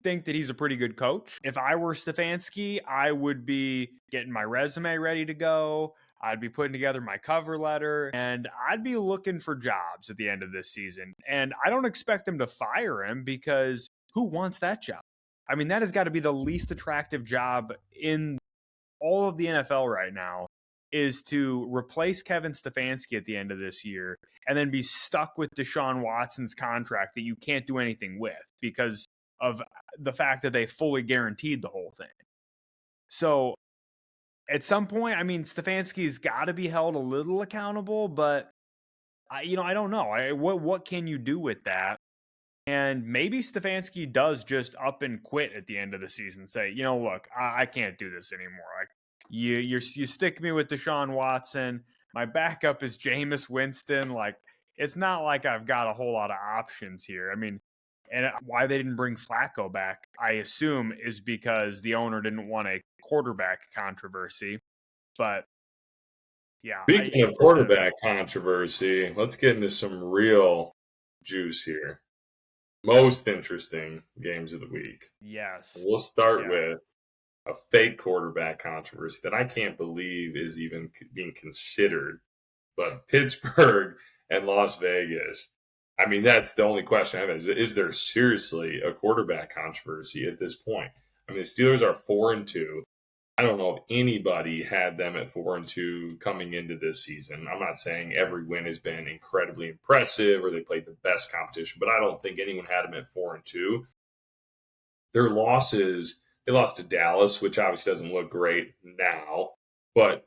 think that he's a pretty good coach. If I were Stefanski, I would be getting my resume ready to go. I'd be putting together my cover letter, and I'd be looking for jobs at the end of this season. And I don't expect them to fire him because who wants that job? I mean, that has got to be the least attractive job in all of the NFL right now, is to replace Kevin Stefanski at the end of this year and then be stuck with Deshaun Watson's contract that you can't do anything with because of the fact that they fully guaranteed the whole thing. So at some point, I mean, Stefanski's got to be held a little accountable, but I don't know. What can you do with that? And maybe Stefanski does just up and quit at the end of the season. Say, look, I can't do this anymore. You stick me with Deshaun Watson. My backup is Jameis Winston. Like, it's not like I've got a whole lot of options here. I mean, and why they didn't bring Flacco back, I assume, is because the owner didn't want a quarterback controversy. But Yeah, Speaking of quarterback controversy, let's get into some real juice here. Most interesting games of the week. yes. We'll start Yeah. with a fake quarterback controversy that I can't believe is even being considered. But Pittsburgh and Las Vegas. I mean, that's the only question I have is there seriously a quarterback controversy at this point? I mean, the Steelers are 4-2. I don't know if anybody had them at 4-2 coming into this season. I'm not saying every win has been incredibly impressive or they played the best competition, but I don't think anyone had them at 4-2. Their losses, they lost to Dallas, which obviously doesn't look great now, but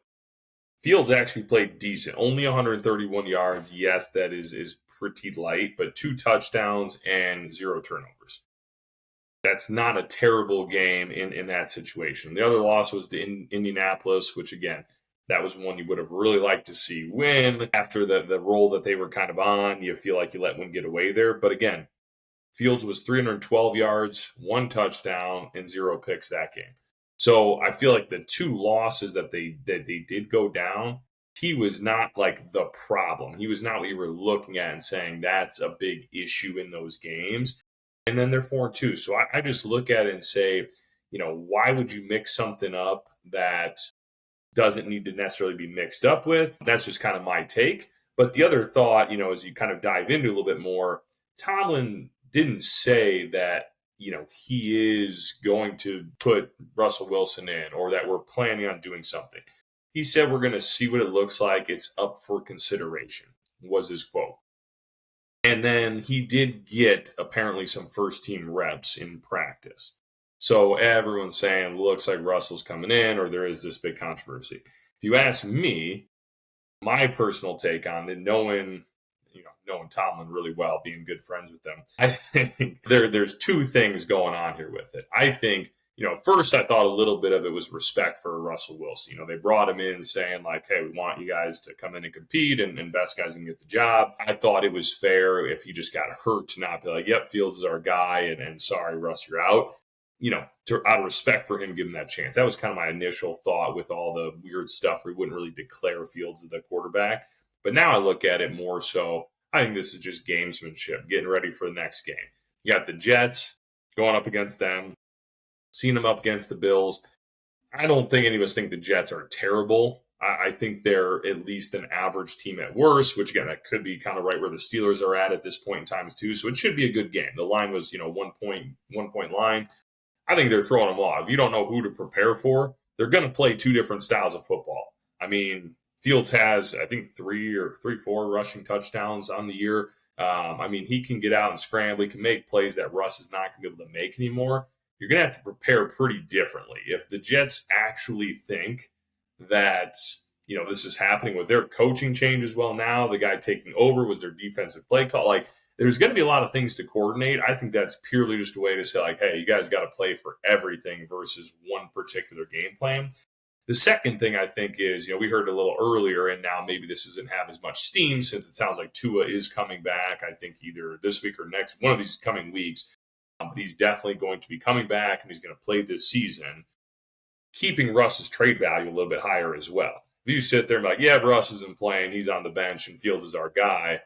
Fields actually played decent. Only 131 yards. Yes, that is pretty light, but 2 touchdowns and 0 turnovers. That's not a terrible game in that situation. The other loss was to Indianapolis, which, again, that was one you would have really liked to see win. After the role that they were kind of on, you feel like you let one get away there. But again, Fields was 312 yards, 1 touchdown, and 0 picks that game. So I feel like the 2 losses that they did go down, he was not like the problem. He was not what you were looking at and saying that's a big issue in those games. And then they're 4-2. So I just look at it and say, why would you mix something up that doesn't need to necessarily be mixed up with? That's just kind of my take. But the other thought, as you kind of dive into a little bit more, Tomlin didn't say that, he is going to put Russell Wilson in or that we're planning on doing something. He said we're going to see what it looks like. It's up for consideration, was his quote. And then he did get apparently some first team reps in practice. So everyone's saying looks like Russell's coming in or there is this big controversy. If you ask me, my personal take on it, knowing Tomlin really well, being good friends with them, I think there's 2 things going on here with it. I think, first I thought a little bit of it was respect for Russell Wilson. They brought him in saying like, hey, we want you guys to come in and compete and best guys can get the job. I thought it was fair if he just got hurt to not be like, yep, Fields is our guy and sorry, Russ, you're out. Out of respect for him, give him that chance. That was kind of my initial thought with all the weird stuff where we wouldn't really declare Fields as the quarterback. But now I look at it more so, I think this is just gamesmanship, getting ready for the next game. You got the Jets going up against them, seeing them up against the Bills. I don't think any of us think the Jets are terrible. I think they're at least an average team at worst, which, again, that could be kind of right where the Steelers are at this point in time, too. So it should be a good game. The line was, 1-point line. I think they're throwing them off. If you don't know who to prepare for, they're going to play 2 different styles of football. I mean, Fields has, I think, 4 rushing touchdowns on the year. He can get out and scramble. He can make plays that Russ is not going to be able to make anymore. You're going to have to prepare pretty differently. If the Jets actually think that, this is happening with their coaching change as well now, the guy taking over was their defensive play call. Like, there's going to be a lot of things to coordinate. I think that's purely just a way to say, like, hey, you guys got to play for everything versus one particular game plan. The second thing I think is, we heard a little earlier, and now maybe this doesn't have as much steam since it sounds like Tua is coming back. I think either this week or next, one of these coming weeks. But he's definitely going to be coming back, and he's going to play this season, keeping Russ's trade value a little bit higher as well. If you sit there and be like, yeah, Russ isn't playing, he's on the bench, and Fields is our guy,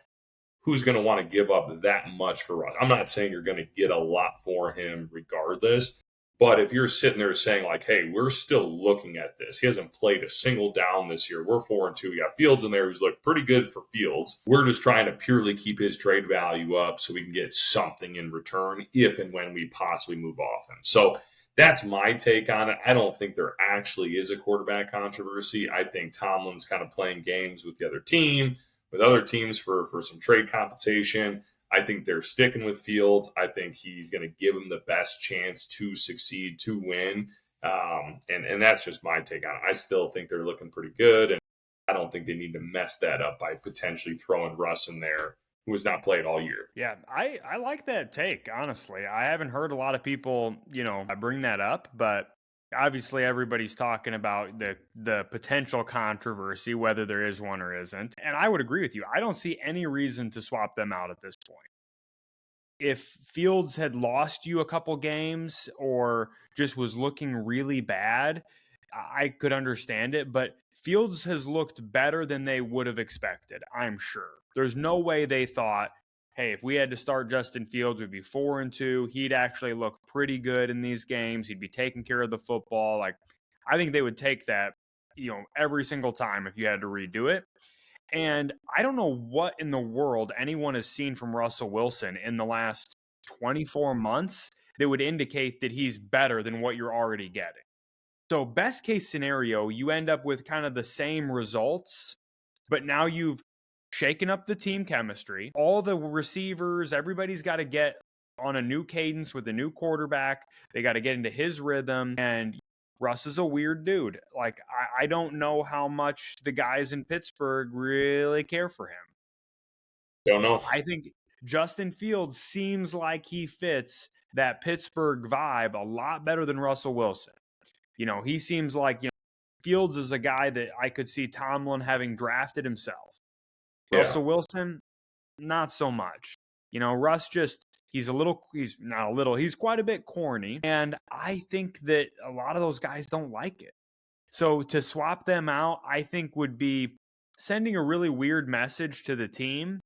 who's going to want to give up that much for Russ? I'm not saying you're going to get a lot for him regardless, but if you're sitting there saying like, hey, we're still looking at this. He hasn't played a single down this year. We're 4-2. We got Fields in there who's looked pretty good for Fields. We're just trying to purely keep his trade value up so we can get something in return if and when we possibly move off him. So that's my take on it. I don't think there actually is a quarterback controversy. I think Tomlin's kind of playing games with the other team, with other teams for some trade compensation. I think they're sticking with Fields. I think he's going to give them the best chance to succeed, to win. And that's just my take on it. I still think they're looking pretty good, and I don't think they need to mess that up by potentially throwing Russ in there, who has not played all year. Yeah, I like that take, honestly. I haven't heard a lot of people, bring that up, but obviously everybody's talking about the potential controversy, whether there is one or isn't. And I would agree with you. I don't see any reason to swap them out at this point. If Fields had lost you a couple games or just was looking really bad, I could understand it, but Fields has looked better than they would have expected, I'm sure. There's no way they thought, hey, if we had to start Justin Fields, we'd be 4-2. He'd actually look pretty good in these games. He'd be taking care of the football. Like, I think they would take that, every single time if you had to redo it. And I don't know what in the world anyone has seen from Russell Wilson in the last 24 months that would indicate that he's better than what you're already getting. So, best case scenario, you end up with kind of the same results, but now you've shaken up the team chemistry. All the receivers, everybody's got to get on a new cadence with a new quarterback. They got to get into his rhythm. And Russ is a weird dude. Like, I don't know how much the guys in Pittsburgh really care for him. Don't know. I think Justin Fields seems like he fits that Pittsburgh vibe a lot better than Russell Wilson. He seems like, Fields is a guy that I could see Tomlin having drafted himself. Yeah. Russell Wilson, not so much. Russ he's quite a bit corny. And I think that a lot of those guys don't like it. So to swap them out, I think would be sending a really weird message to the team,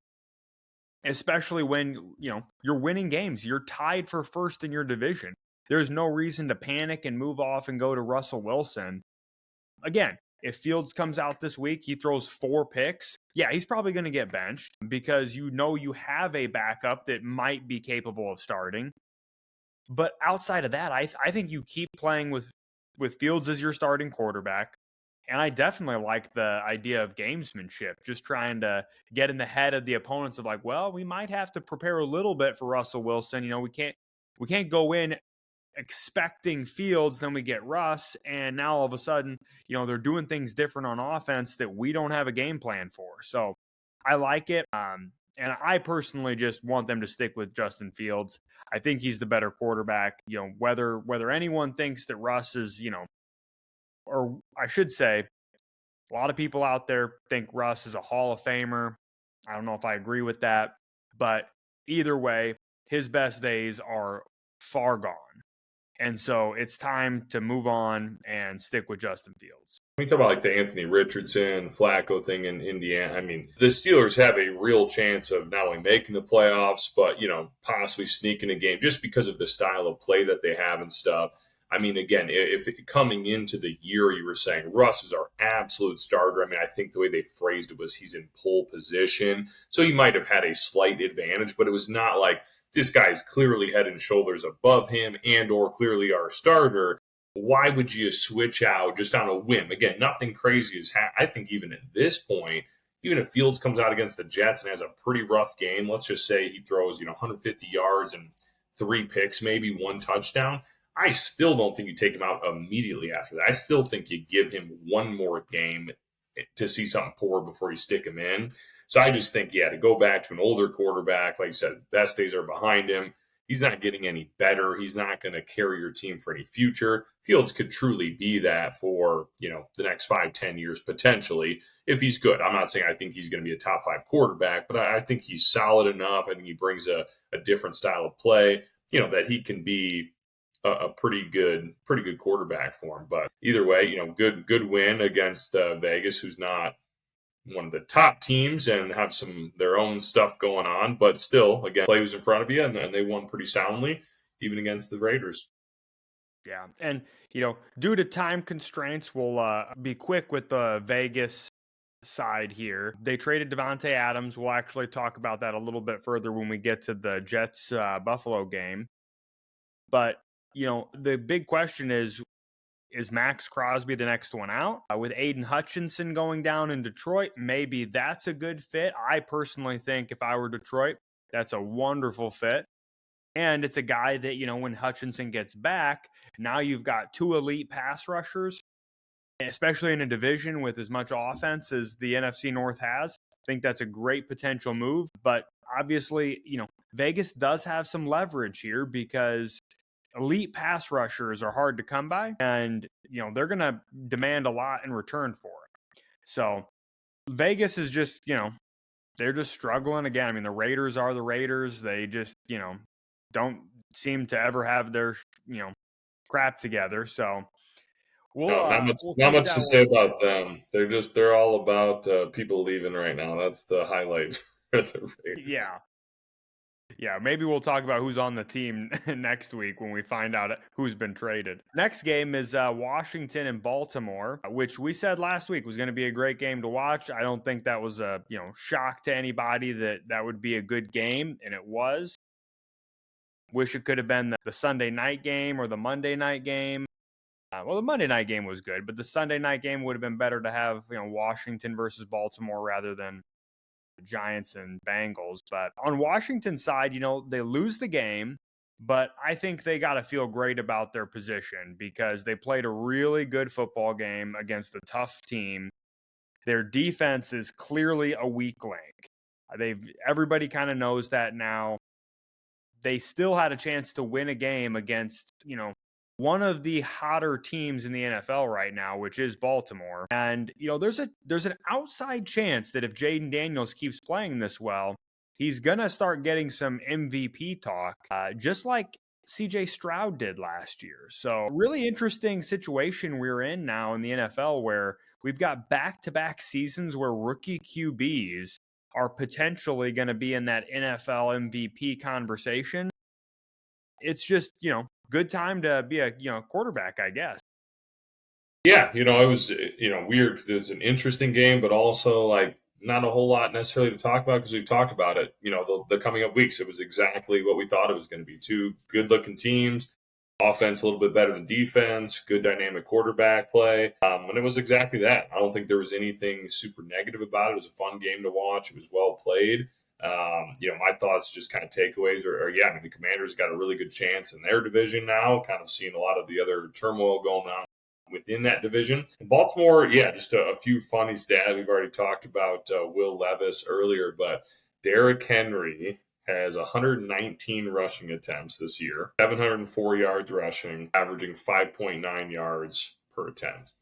especially when, you're winning games. You're tied for first in your division. There's no reason to panic and move off and go to Russell Wilson. Again, if Fields comes out this week, he throws 4 picks. Yeah, he's probably going to get benched because you have a backup that might be capable of starting. But outside of that, I think you keep playing with Fields as your starting quarterback. And I definitely like the idea of gamesmanship, just trying to get in the head of the opponents of like, well, we might have to prepare a little bit for Russell Wilson. We can't go in expecting Fields, then we get Russ, and now all of a sudden, they're doing things different on offense that we don't have a game plan for. So I like it. And I personally just want them to stick with Justin Fields. I think he's the better quarterback. Whether anyone thinks that Russ is, or I should say, a lot of people out there think Russ is a Hall of Famer. I don't know if I agree with that, but either way, his best days are far gone. And so it's time to move on and stick with Justin Fields. We talk about like the Anthony Richardson, Flacco thing in Indiana. I mean, the Steelers have a real chance of not only making the playoffs, but, possibly sneaking a game just because of the style of play that they have and stuff. I mean, again, if coming into the year you were saying Russ is our absolute starter, I mean, I think the way they phrased it was he's in pole position. So he might have had a slight advantage, but it was not like this guy is clearly head and shoulders above him and or clearly our starter. Why would you switch out just on a whim? Again, nothing crazy is I think even at this point, even if Fields comes out against the Jets and has a pretty rough game, let's just say he throws 150 yards and 3 picks, maybe 1 touchdown, I still don't think you take him out immediately after that. I still think you give him one more game to see something poor before you stick him in. So I just think, to go back to an older quarterback, like you said, best days are behind him. He's not getting any better. He's not going to carry your team for any future. Fields could truly be that for, the next 5-10 years, potentially, if he's good. I'm not saying I think he's going to be a top 5 quarterback, but I think he's solid enough. I think he brings a different style of play, that he can be a pretty good quarterback for him. But either way, good win against Vegas, who's not one of the top teams and have their own stuff going on, but still, again, play was in front of you, and they won pretty soundly, even against the Raiders. Yeah, and due to time constraints, we'll be quick with the Vegas side here. They traded Devontae Adams. We'll actually talk about that a little bit further when we get to the Jets Buffalo game. But the big question is Max Crosby the next one out? With Aiden Hutchinson going down in Detroit, maybe that's a good fit. I personally think if I were Detroit, that's a wonderful fit. And it's a guy that, when Hutchinson gets back, now you've got 2 elite pass rushers, especially in a division with as much offense as the NFC North has. I think that's a great potential move. But obviously, Vegas does have some leverage here because elite pass rushers are hard to come by, and they're going to demand a lot in return for it. So Vegas is just they're just struggling again. I mean, the Raiders are the Raiders. They just don't seem to ever have their crap together. So No, We'll not keep much to that say one about slow. them. They're all about people leaving right now. That's the highlight for the Raiders. Yeah. Yeah, maybe we'll talk about who's on the team next week when we find out who's been traded. Next game is Washington and Baltimore, which we said last week was going to be a great game to watch. I don't think that was a shock to anybody that would be a good game, and it was. Wish it could have been the Sunday night game or the Monday night game. Well, the Monday night game was good, but the Sunday night game would have been better to have Washington versus Baltimore rather than Giants and Bengals. But on Washington's side, they lose the game, but I think they got to feel great about their position because they played a really good football game against a tough team. Their defense is clearly a weak link. Everybody kind of knows that now. They still had a chance to win a game against, one of the hotter teams in the NFL right now, which is Baltimore. And, there's an outside chance that if Jaden Daniels keeps playing this well, he's going to start getting some MVP talk, just like CJ Stroud did last year. So really interesting situation we're in now in the NFL where we've got back-to-back seasons where rookie QBs are potentially going to be in that NFL MVP conversation. It's just, good time to be a, quarterback, I guess. Yeah, it was weird because it was an interesting game, but also like not a whole lot necessarily to talk about because we've talked about it. The coming up weeks, it was exactly what we thought it was going to be. Two good-looking teams, offense a little bit better than defense, good dynamic quarterback play, and it was exactly that. I don't think there was anything super negative about it. It was a fun game to watch. It was well played. My thoughts, just kind of takeaways are the Commanders got a really good chance in their division now. Kind of seeing a lot of the other turmoil going on within that division. In Baltimore, just a few funny stats. We've already talked about Will Levis earlier, but Derrick Henry has 119 rushing attempts this year, 704 yards rushing, averaging 5.9 yards per attempt.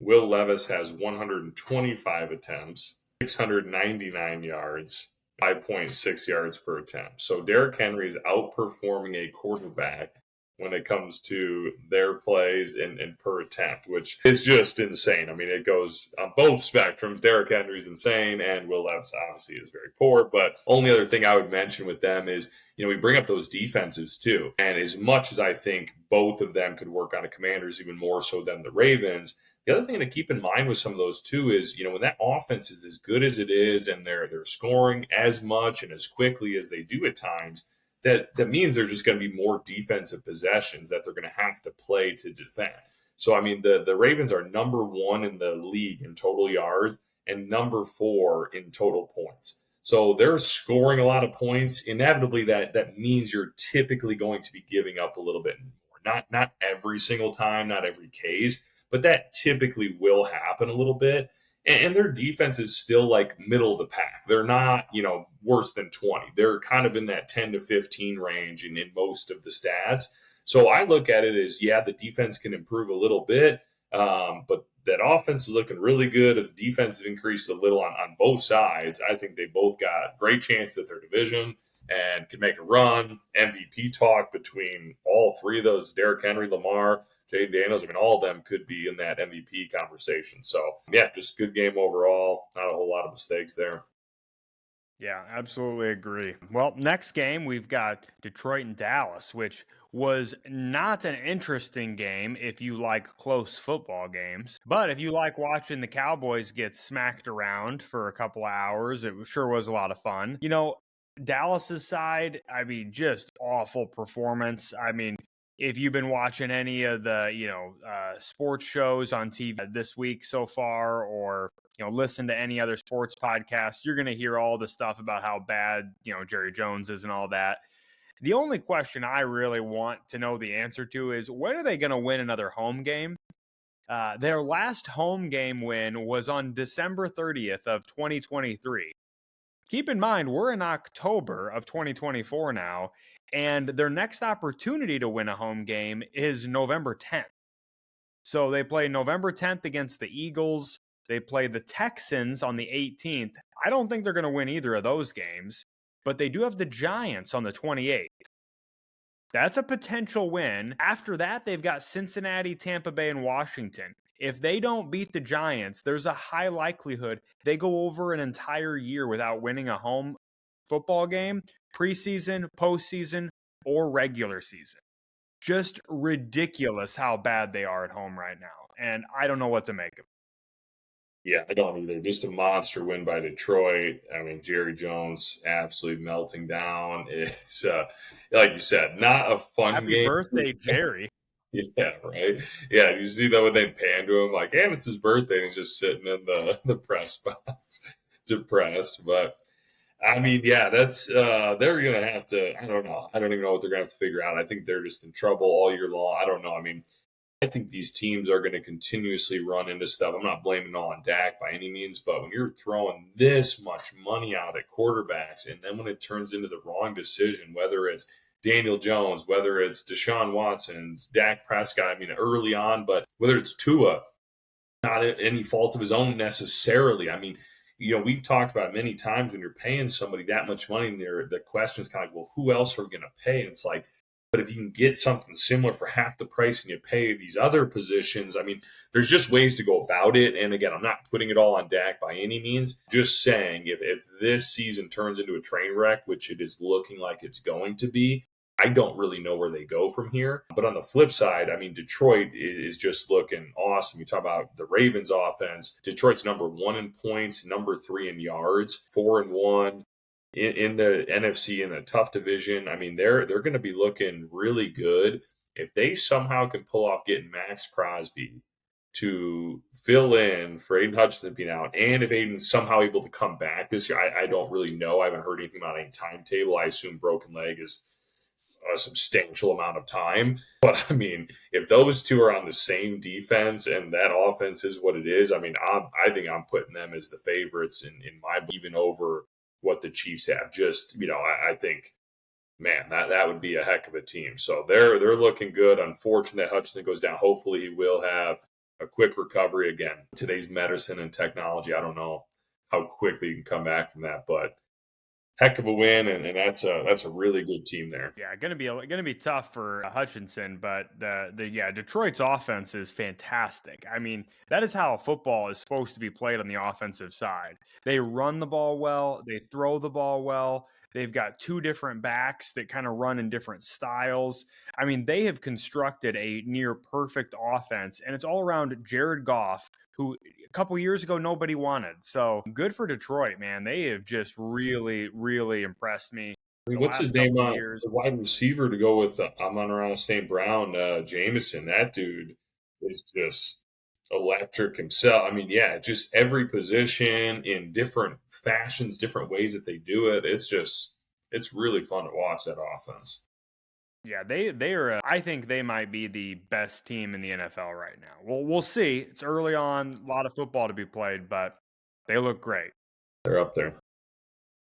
Will Levis has 125 attempts, 699 yards, 5.6 yards per attempt. So Derrick Henry is outperforming a quarterback when it comes to their plays and per attempt, which is just insane. I mean, it goes on both spectrums. Derrick Henry's insane, and Will Levis obviously is very poor. But only other thing I would mention with them is, we bring up those defenses too. And as much as I think both of them could work on the Commanders even more so than the Ravens, the other thing to keep in mind with some of those too is, when that offense is as good as it is and they're scoring as much and as quickly as they do at times, that means there's just going to be more defensive possessions that they're going to have to play to defend. So, I mean, the Ravens are number 1 in the league in total yards and number 4 in total points. So they're scoring a lot of points. Inevitably, that means you're typically going to be giving up a little bit more. Not every single time, not every case, but that typically will happen a little bit. And their defense is still like middle of the pack. They're not, worse than 20. They're kind of in that 10 to 15 range in most of the stats. So I look at it as, the defense can improve a little bit, but that offense is looking really good. If the defense has increased a little on both sides, I think they both got great chances at their division and can make a run. MVP talk between all three of those, Derrick Henry, Lamar, Jaden Daniels, all of them could be in that MVP conversation. So, just good game overall. Not a whole lot of mistakes there. Yeah, absolutely agree. Well, next game, we've got Detroit and Dallas, which was not an interesting game if you like close football games. But if you like watching the Cowboys get smacked around for a couple of hours, it sure was a lot of fun. Dallas's side, just awful performance. If you've been watching any of the, sports shows on TV this week so far, or, listen to any other sports podcast, you're going to hear all the stuff about how bad, Jerry Jones is and all that. The only question I really want to know the answer to is, when are they going to win another home game? Their last home game win was on December 30th of 2023. Keep in mind, we're in October of 2024 now, and their next opportunity to win a home game is November 10th. So they play November 10th against the Eagles. They play the Texans on the 18th. I don't think they're going to win either of those games, but they do have the Giants on the 28th. That's a potential win. After that, they've got Cincinnati, Tampa Bay, and Washington. If they don't beat the Giants, there's a high likelihood they go over an entire year without winning a home football game, preseason, postseason, or regular season. Just ridiculous how bad they are at home right now. And I don't know what to make of it. Yeah, I don't either. Just a monster win by Detroit. I mean, Jerry Jones absolutely melting down. It's like you said, not a fun Happy game. birthday, Jerry. Yeah, right. Yeah, you see that when they pan to him, like, and it's his birthday, and he's just sitting in the press box, depressed. But I mean, yeah, that's they're gonna have to. I don't know. I don't even know what they're gonna have to figure out. I think they're just in trouble all year long. I don't know. I mean, I think these teams are going to continuously run into stuff. I'm not blaming it all on Dak by any means, but when you're throwing this much money out at quarterbacks, and then when it turns into the wrong decision, whether it's Daniel Jones, whether it's Deshaun Watson, Dak Prescott, I mean, early on, but whether it's Tua, not any fault of his own necessarily. I mean, we've talked about many times when you're paying somebody that much money, and the question is kind of like, well, who else are we going to pay? And it's like, but if you can get something similar for half the price and you pay these other positions, I mean, there's just ways to go about it. And again, I'm not putting it all on Dak by any means. Just saying, if this season turns into a train wreck, which it is looking like it's going to be, I don't really know where they go from here. But on the flip side, I mean, Detroit is just looking awesome. You talk about the Ravens offense. Detroit's number 1 in points, number 3 in yards, 4-1. In the NFC in the tough division. I mean, they're going to be looking really good if they somehow can pull off getting Max Crosby to fill in for Aiden Hutchinson being out, and if Aiden's somehow able to come back this year. I don't really know. I haven't heard anything about any timetable. I assume broken leg is a substantial amount of time. But I mean, if those two are on the same defense and that offense is what it is, I mean, I think I'm putting them as the favorites in my even over what the Chiefs have. Just, I think, man, that would be a heck of a team. So they're looking good. Unfortunate that Hutchinson goes down. Hopefully he will have a quick recovery. Again, today's medicine and technology, I don't know how quickly you can come back from that, but heck of a win, and that's a really good team there. Yeah, gonna be tough for Hutchinson, but Detroit's offense is fantastic. I mean, that is how football is supposed to be played on the offensive side. They run the ball well, they throw the ball well. They've got 2 different backs that kind of run in different styles. I mean, they have constructed a near perfect offense, and it's all around Jared Goff, who a couple years ago nobody wanted. So good for Detroit, man. They have just really, really impressed me. I mean, what's his name on the wide receiver to go with Amon-Ra St. Brown, Jameson? That dude is just electric himself. I mean, yeah, just every position in different fashions, different ways that they do it. It's really fun to watch that offense. Yeah, they are. I think they might be the best team in the NFL right now. Well, we'll see. It's early on, a lot of football to be played, but they look great. They're up there.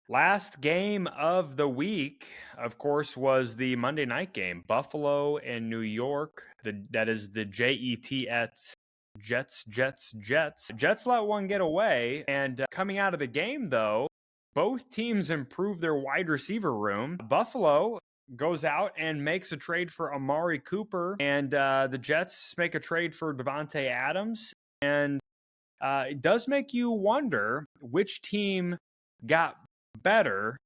Last game of the week, of course, was the Monday night game, Buffalo and New York. That is the Jets. Jets let one get away, and coming out of the game, though, both teams improved their wide receiver room. Buffalo goes out and makes a trade for Amari Cooper, and the Jets make a trade for Devontae Adams. And it does make you wonder which team got better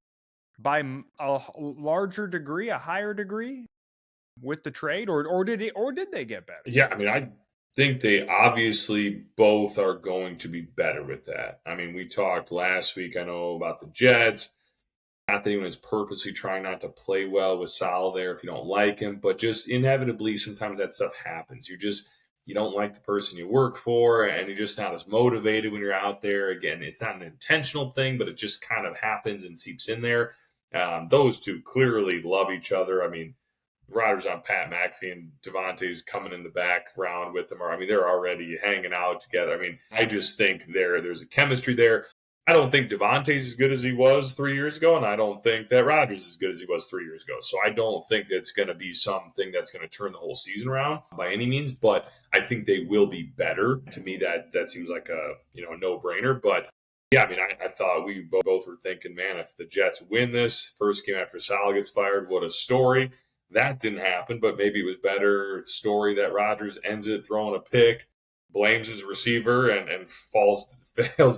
by a larger degree, a higher degree with the trade, or did they get better? Yeah, I mean, I think they obviously both are going to be better with that. I mean, we talked last week, I know, about the Jets. Not that anyone is purposely trying not to play well with Sal there if you don't like him, but just inevitably sometimes that stuff happens. You don't like the person you work for, and you're just not as motivated when you're out there. Again, it's not an intentional thing, but it just kind of happens and seeps in there. Those two clearly love each other. I mean, Rodgers on Pat McAfee and Devontae's coming in the background with them. They're already hanging out together. I mean, I just think there's a chemistry there. I don't think Devontae's as good as he was 3 years ago, and I don't think that Rodgers is as good as he was 3 years ago. So I don't think it's going to be something that's going to turn the whole season around by any means, but I think they will be better. To me, that seems like a no-brainer. But yeah, I mean, I thought we both were thinking, man, if the Jets win this first game after Sal gets fired, what a story. That didn't happen, but maybe it was better story that Rodgers ends it throwing a pick, blames his receiver, and fails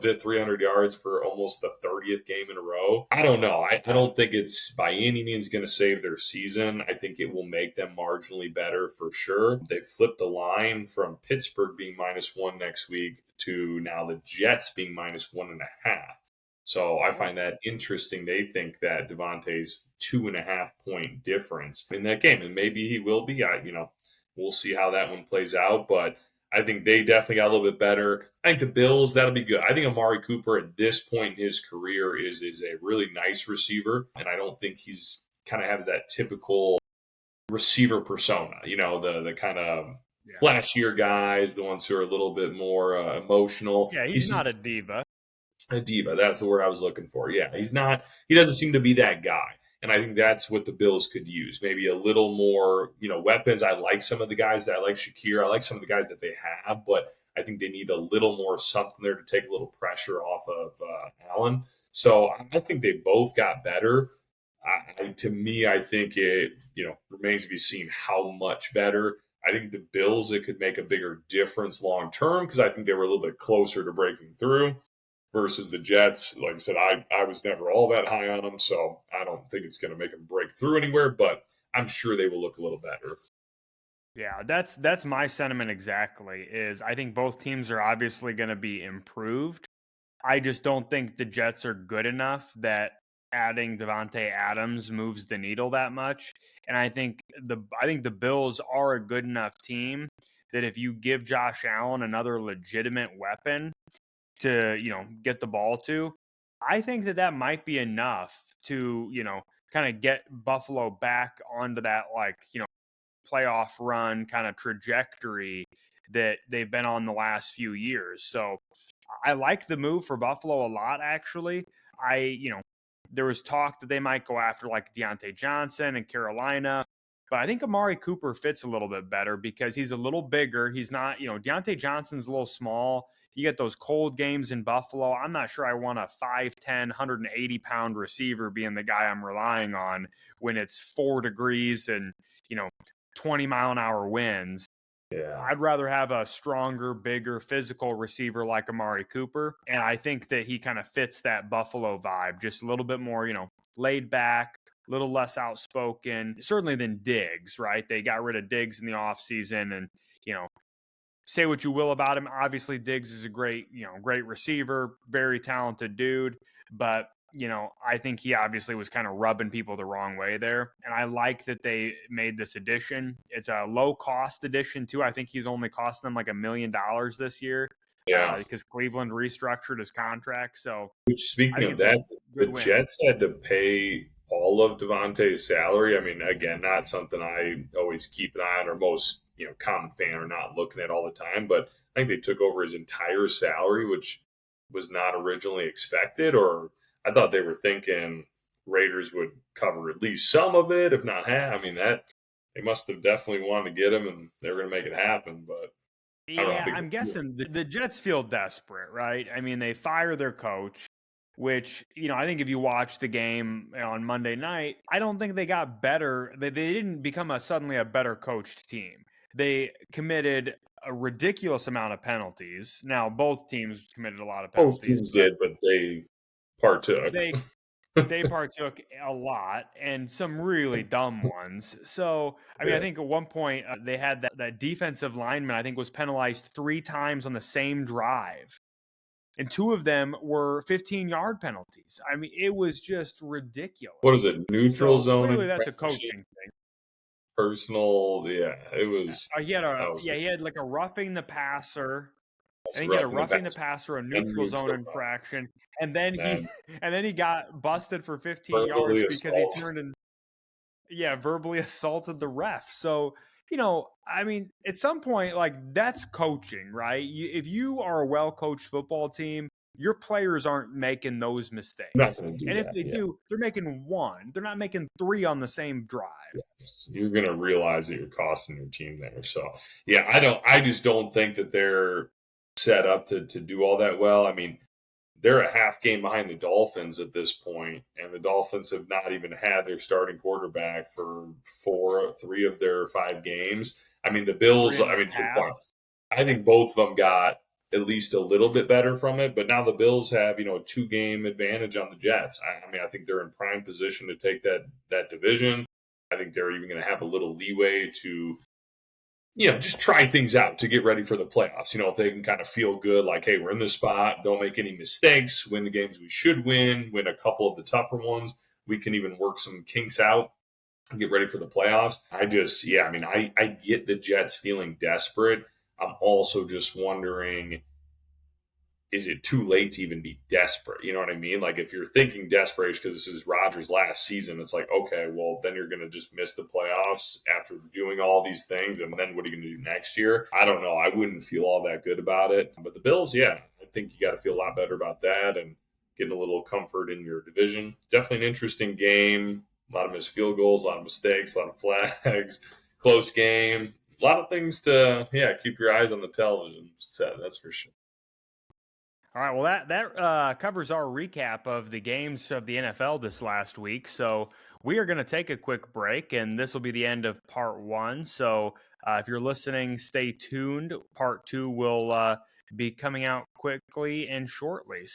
to hit 300 yards for almost the 30th game in a row. I don't know. I don't think it's by any means going to save their season. I think it will make them marginally better for sure. They flipped the line from Pittsburgh being -1 next week to now the Jets being -1.5. So I find that interesting. They think that Devontae's 2.5 point difference in that game, and maybe he will be. We'll see how that one plays out. But I think they definitely got a little bit better. I think the Bills, that'll be good. I think Amari Cooper at this point in his career is a really nice receiver, and I don't think he's kind of have that typical receiver persona. The kind of flashier guys, the ones who are a little bit more emotional. Yeah, he's not a diva. A diva. That's the word I was looking for. Yeah, he's not. He doesn't seem to be that guy. And I think that's what the Bills could use. Maybe a little more, weapons. I like some of the guys that I like Shakir. I like some of the guys that they have, but I think they need a little more something there to take a little pressure off of Allen. So I think they both got better. To me, I think it, remains to be seen how much better. I think the Bills, it could make a bigger difference long term because I think they were a little bit closer to breaking through. Versus the Jets, like I said, I was never all that high on them, so I don't think it's going to make them break through anywhere, but I'm sure they will look a little better. Yeah, that's my sentiment exactly, is I think both teams are obviously going to be improved. I just don't think the Jets are good enough that adding Devontae Adams moves the needle that much. And I think the Bills are a good enough team that if you give Josh Allen another legitimate weapon to, get the ball to, I think that might be enough to, kind of get Buffalo back onto that, playoff run kind of trajectory that they've been on the last few years. So I like the move for Buffalo a lot, actually. There was talk that they might go after like Deontay Johnson in Carolina, but I think Amari Cooper fits a little bit better because he's a little bigger. He's not, Deontay Johnson's a little small. You get those cold games in Buffalo. I'm not sure I want a 5'10", 180-pound receiver being the guy I'm relying on when it's 4 degrees and, 20-mile-an-hour winds. Yeah. I'd rather have a stronger, bigger, physical receiver like Amari Cooper. And I think that he kind of fits that Buffalo vibe, just a little bit more, laid back, a little less outspoken, certainly than Diggs, right? They got rid of Diggs in the offseason and, say what you will about him. Obviously, Diggs is a great receiver, very talented dude. But, I think he obviously was kind of rubbing people the wrong way there. And I like that they made this addition. It's a low-cost addition, too. I think he's only costing them like $1 million this year. Yeah. Because Cleveland restructured his contract. So, speaking of that, the Jets had to pay all of Devontae's salary. I mean, again, not something I always keep an eye on, or most common fan are not looking at all the time. But I think they took over his entire salary, which was not originally expected. Or I thought they were thinking Raiders would cover at least some of it, if not half. I mean, that they must have definitely wanted to get him, and they were going to make it happen. But yeah, I'm guessing the Jets feel desperate, right? I mean, they fire their coach, which, I think if you watch the game on Monday night, I don't think they got better. They didn't become suddenly a better coached team. They committed a ridiculous amount of penalties. Now, both teams committed a lot of penalties. Both teams did, but they partook. They partook a lot, and some really dumb ones. So, I mean, I think at one point they had that defensive lineman, I think, was penalized 3 times on the same drive. And 2 of them were 15-yard penalties. I mean, it was just ridiculous. What is it? Neutral zone? Clearly, that's a coaching thing. Personal, yeah, it was. He had like a roughing the passer. I think he had a roughing the passer, a neutral zone infraction, and then he got busted for 15 yards because he turned and verbally assaulted the ref. So, I mean, at some point, like, that's coaching, right? If you are a well-coached football team, your players aren't making those mistakes. And if they do, they're making 1. They're not making 3 on the same drive. You're going to realize that you're costing your team there. So, I just don't think that they're set up to do all that well. I mean, they're a half game behind the Dolphins at this point, and the Dolphins have not even had their starting quarterback for 3 of their 5 games. I mean, the Bills, I mean, to your point, I think both of them got at least a little bit better from it, but now the Bills have, a 2-game advantage on the Jets. I mean, I think they're in prime position to take that division. I think they're even going to have a little leeway to, just try things out to get ready for the playoffs. If they can kind of feel good, like, hey, we're in this spot, don't make any mistakes, win the games we should win a couple of the tougher ones, we can even work some kinks out and get ready for the playoffs. I get the Jets feeling desperate. I'm also just wondering, is it too late to even be desperate? You know what I mean? Like, if you're thinking desperation because this is Rodgers' last season, it's like, okay, well, then you're going to just miss the playoffs after doing all these things, and then what are you going to do next year? I don't know. I wouldn't feel all that good about it. But the Bills, I think you got to feel a lot better about that and getting a little comfort in your division. Definitely an interesting game. A lot of missed field goals, a lot of mistakes, a lot of flags, close game. A lot of things to, keep your eyes on the television set, that's for sure. All right, well, that covers our recap of the games of the NFL this last week. So we are going to take a quick break, and this will be the end of part 1. So if you're listening, stay tuned. Part 2 will be coming out quickly and shortly.